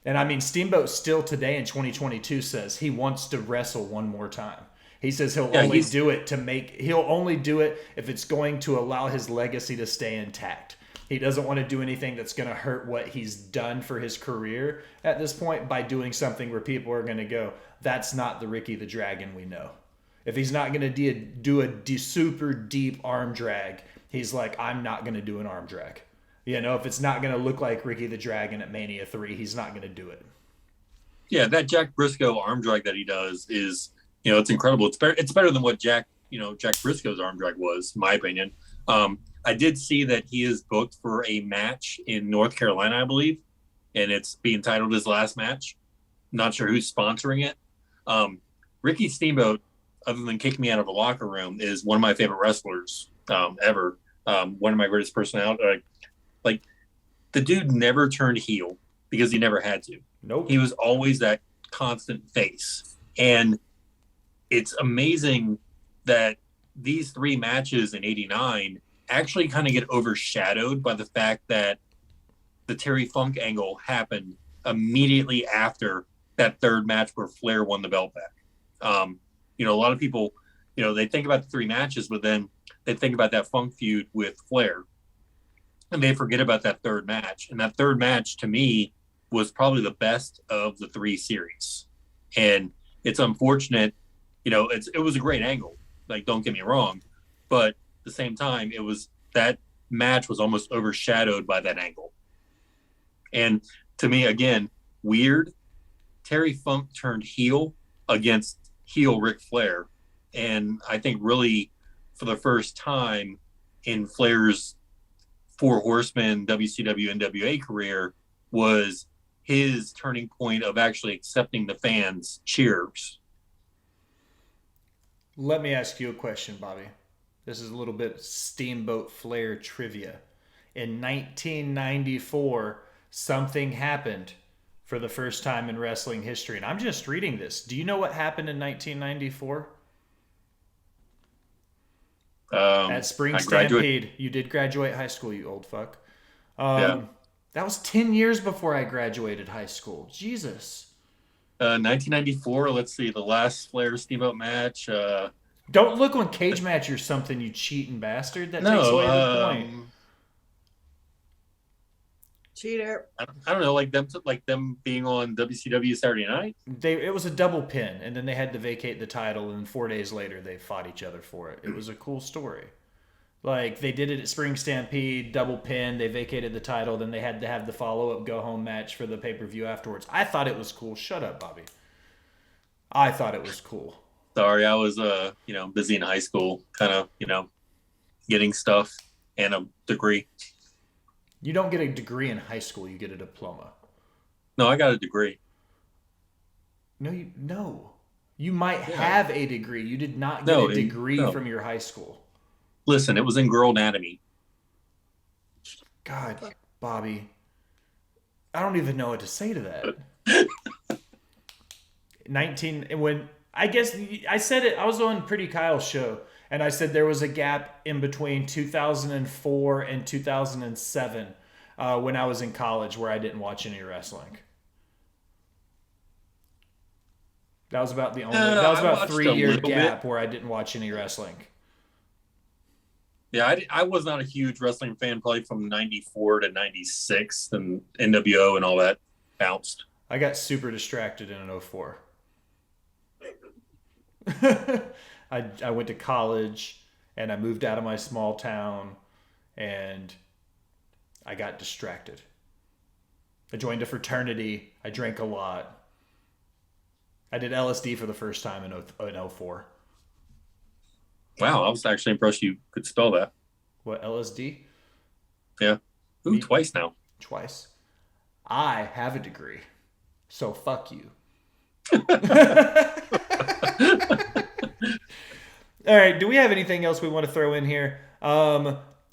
And I mean, Steamboat still today in 2022 says he wants to wrestle one more time. He says he'll only do it if it's going to allow his legacy to stay intact. He doesn't want to do anything that's going to hurt what he's done for his career at this point by doing something where people are going to go, that's not the Ricky the Dragon we know. If he's not going to do a super deep arm drag, he's like, I'm not going to do an arm drag. If it's not going to look like Ricky the Dragon at Mania 3, he's not going to do it. Yeah, that Jack Briscoe arm drag that he does is, it's incredible. It's better than what Jack Briscoe's arm drag was, in my opinion. I did see that he is booked for a match in North Carolina, I believe, and it's being titled his last match. Not sure who's sponsoring it. Ricky Steamboat, other than kicking me out of a locker room, is one of my favorite wrestlers ever. One of my greatest personalities. Like, the dude never turned heel because he never had to. Nope. He was always that constant face. And it's amazing that these 3 matches in 89 actually kind of get overshadowed by the fact that the Terry Funk angle happened immediately after that 3rd match where Flair won the belt back. A lot of people, they think about the 3 matches, but then they think about that Funk feud with Flair. And they forget about that 3rd match. And that 3rd match, to me, was probably the best of the 3 series. And it's unfortunate, it was a great angle. Like, don't get me wrong. But at the same time, that match was almost overshadowed by that angle. And to me, again, weird. Terry Funk turned heel against heel Ric Flair. And I think really for the first time in Flair's 4 Horsemen WCW NWA career was his turning point of actually accepting the fans' cheers. Let me ask you a question, Bobby. This is a little bit Steamboat Flair trivia. In 1994, something happened for the first time in wrestling history. And I'm just reading this. Do you know what happened in 1994? At Spring Stampede. You did graduate high school, you old fuck. Yeah. That was 10 years before I graduated high school. Jesus. 1994, let's see, the last Flair Steamboat match. Don't look on Cage Match or something, you cheating bastard. That takes away the point. Cheater. I don't know, like them being on WCW Saturday Night. It was a double pin, and then they had to vacate the title, and 4 days later they fought each other for it. It was a cool story. Like, they did it at Spring Stampede, double pin, they vacated the title, then they had to have the follow-up go-home match for the pay-per-view afterwards. I thought it was cool. Shut up, Bobby. I thought it was cool. Sorry, I was busy in high school, kind of, getting stuff and a degree. You don't get a degree in high school, you get a diploma. No, I got a degree. No. You might have a degree. You did not get a degree from your high school. Listen, it was in girl anatomy. God, Bobby. I don't even know what to say to that. I said it, I was on Pretty Kyle's show, and I said there was a gap in between 2004 and 2007 when I was in college where I didn't watch any wrestling. That was about the only. That was about a 3-year gap where I didn't watch any wrestling. Yeah, I was not a huge wrestling fan, probably from 94 to 96, and NWO and all that bounced. I got super distracted in 04. I went to college, and I moved out of my small town, and I got distracted. I joined a fraternity. I drank a lot. I did LSD for the first time in 04. Wow, I was actually impressed you could spell that. What, LSD? Yeah. Ooh, twice now. Twice. I have a degree. So fuck you. All right, do we have anything else we want to throw in here?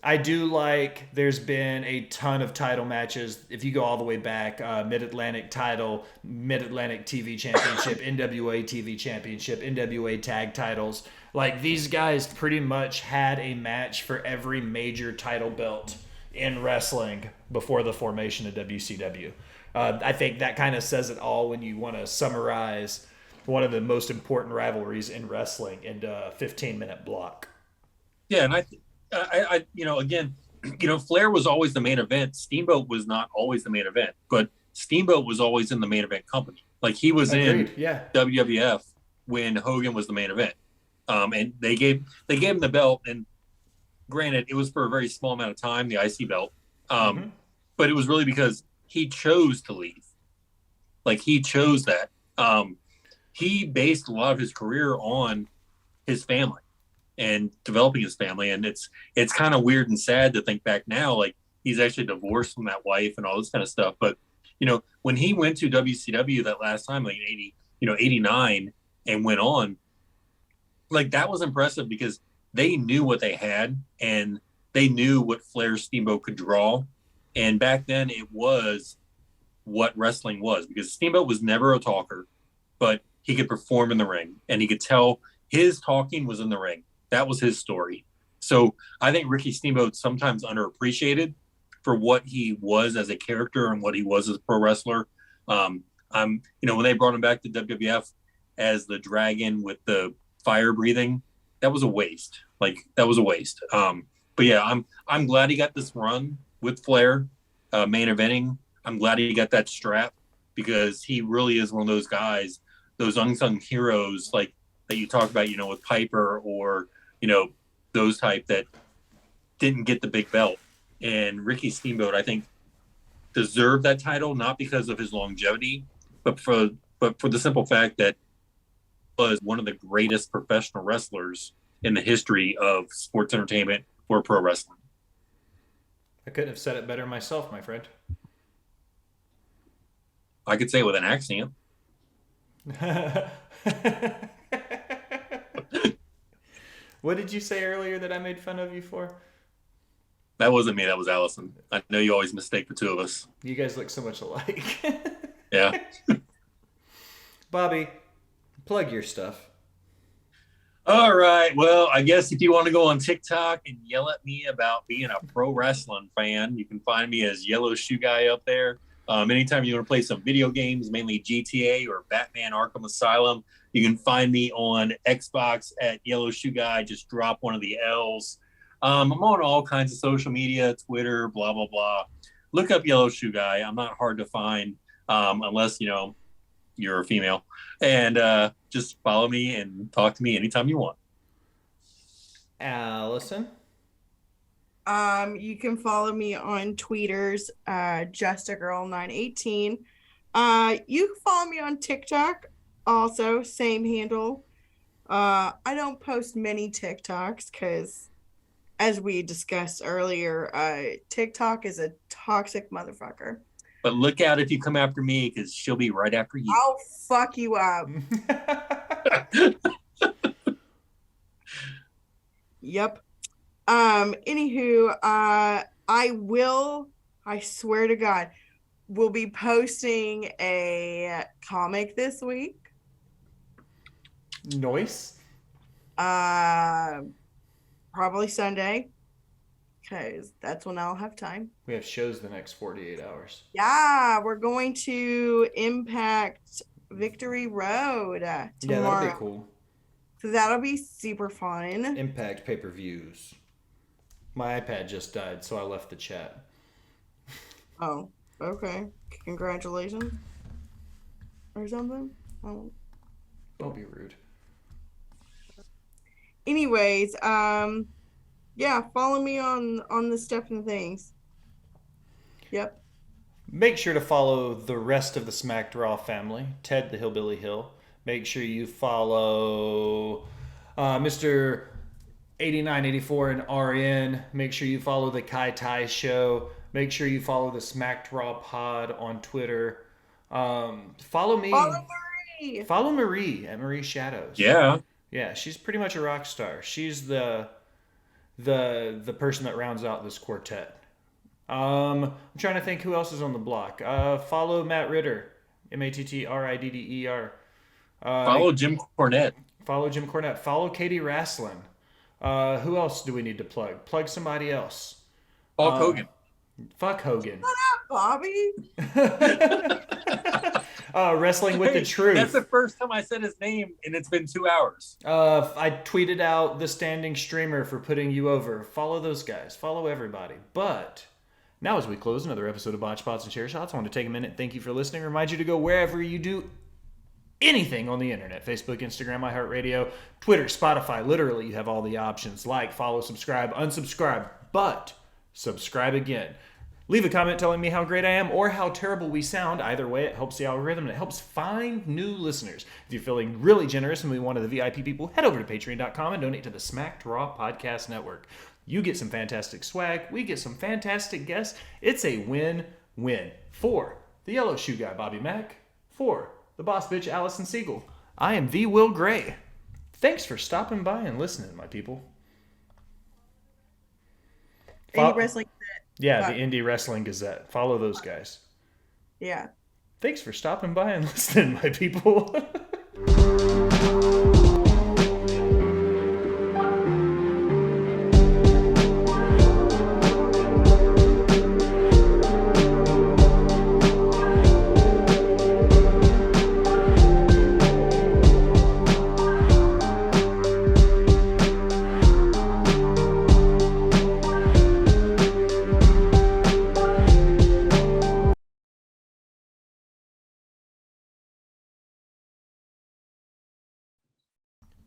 I do like there's been a ton of title matches. If you go all the way back, Mid-Atlantic title, Mid-Atlantic TV Championship, NWA TV Championship, NWA tag titles. Like, these guys pretty much had a match for every major title belt in wrestling before the formation of WCW. I think that kind of says it all when you want to summarize one of the most important rivalries in wrestling in a 15-minute block. Yeah, and I again, Flair was always the main event. Steamboat was not always the main event, but Steamboat was always in the main event company. Like, he was in WWF when Hogan was the main event. And they gave him the belt, and granted, it was for a very small amount of time, the IC belt. But it was really because he chose to leave. Like, he chose that. He based a lot of his career on his family and developing his family. And it's kind of weird and sad to think back now, like, he's actually divorced from that wife and all this kind of stuff. But, when he went to WCW that last time, like 89 and went on, like, that was impressive because they knew what they had and they knew what Flair Steamboat could draw. And back then it was what wrestling was, because Steamboat was never a talker, but he could perform in the ring and he could tell his talking was in the ring. That was his story. So I think Ricky Steamboat's sometimes underappreciated for what he was as a character and what he was as a pro wrestler. When they brought him back to WWF as the dragon with the fire breathing, that was a waste. Like, that was a waste. But yeah, I'm glad he got this run with Flair, main eventing. I'm glad he got that strap, because he really is one of those guys, those unsung heroes, like that you talk about, with Piper or, those type that didn't get the big belt. And Ricky Steamboat, I think, deserved that title, not because of his longevity, but for the simple fact that he was one of the greatest professional wrestlers in the history of sports entertainment or pro wrestling. I couldn't have said it better myself, my friend. I could say it with an accent. What did you say earlier that I made fun of you for? That wasn't me. That was Alison. I know you always mistake the two of us. You guys look so much alike. Yeah. Bobby, plug your stuff. All right. Well, I guess if you want to go on TikTok and yell at me about being a pro wrestling fan, you can find me as Yellow Shoe Guy up there. Anytime you want to play some video games, mainly GTA or Batman Arkham Asylum, you can find me on Xbox at Yellow Shoe Guy. Just drop one of the L's. I'm on all kinds of social media, Twitter, blah, blah, blah. Look up Yellow Shoe Guy. I'm not hard to find unless, you're a female. And just follow me and talk to me anytime you want. Alison? You can follow me on tweeters, justagirl918. You can follow me on TikTok, also same handle. I don't post many TikToks because, as we discussed earlier, TikTok is a toxic motherfucker. But look out if you come after me, because she'll be right after you. I'll fuck you up. Yep. Anywho, I swear to God, we'll be posting a comic this week. Noise. Probably Sunday, because that's when I'll have time. We have shows the next 48 hours. Yeah, we're going to Impact Victory Road tomorrow. Yeah, that'll be cool. So that'll be super fun. Impact pay-per-views. My iPad just died, so I left the chat. Oh, okay. Congratulations. Or something? Oh. Don't be rude. Anyways, yeah, follow me on the stuff and things. Yep. Make sure to follow the rest of the Smacked Raw family. Ted the Hillbilly Hill. Make sure you follow Mr. 8984 and RN. Make sure you follow the Kai Tai Show. Make sure you follow the Smacked Raw Pod on Twitter. Follow me. Follow Marie. Follow Marie at Marie Shadows. Yeah. Yeah, she's pretty much a rock star. She's the person that rounds out this quartet. I'm trying to think who else is on the block. Follow Matt Ritter, MATTRIDDER. Follow Jim Cornette. Follow Jim Cornette. Follow Katie Raslin. Who else do we need to plug? Plug somebody else. Hulk Hogan. Fuck Hogan. Bobby. Wrestling with the Truth. That's the first time I said his name, and it's been 2 hours. I tweeted out the standing streamer for putting you over. Follow those guys. Follow everybody. But now as we close another episode of Botched Spots and Share Shots, I want to take a minute. Thank you for listening. Remind you to go wherever you do anything on the internet. Facebook, Instagram, iHeartRadio, Twitter, Spotify. Literally, you have all the options. Like, follow, subscribe, unsubscribe. But subscribe again. Leave a comment telling me how great I am or how terrible we sound. Either way, it helps the algorithm and it helps find new listeners. If you're feeling really generous and be one of the VIP people, head over to patreon.com and donate to the Smacked Raw Podcast Network. You get some fantastic swag. We get some fantastic guests. It's a win-win for the Yellow Shoe Guy, Bobby Mack, for the boss bitch, Alison Siegel. I am the Will Gray. Thanks for stopping by and listening, my people. Indie Wrestling Gazette. Yeah, the Indie Wrestling Gazette. Follow those guys. Yeah. Thanks for stopping by and listening, my people.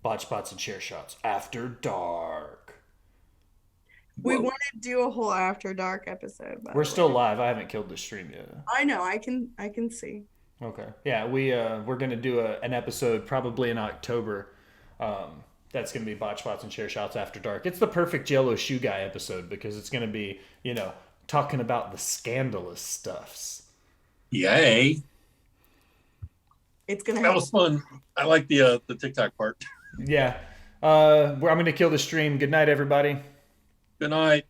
Botch Spots and Share Shots After Dark. We want to do a whole After Dark episode. We're still live. I haven't killed the stream yet. I know. I can see. Okay. Yeah, we're gonna do an episode probably in October. That's gonna be Botch Spots and Share Shots After Dark. It's the perfect Yellow Shoe Guy episode because it's gonna be, talking about the scandalous stuffs. Yay. It's gonna That was fun. I like the TikTok part. Yeah. I'm gonna kill the stream. Good night, everybody. Good night.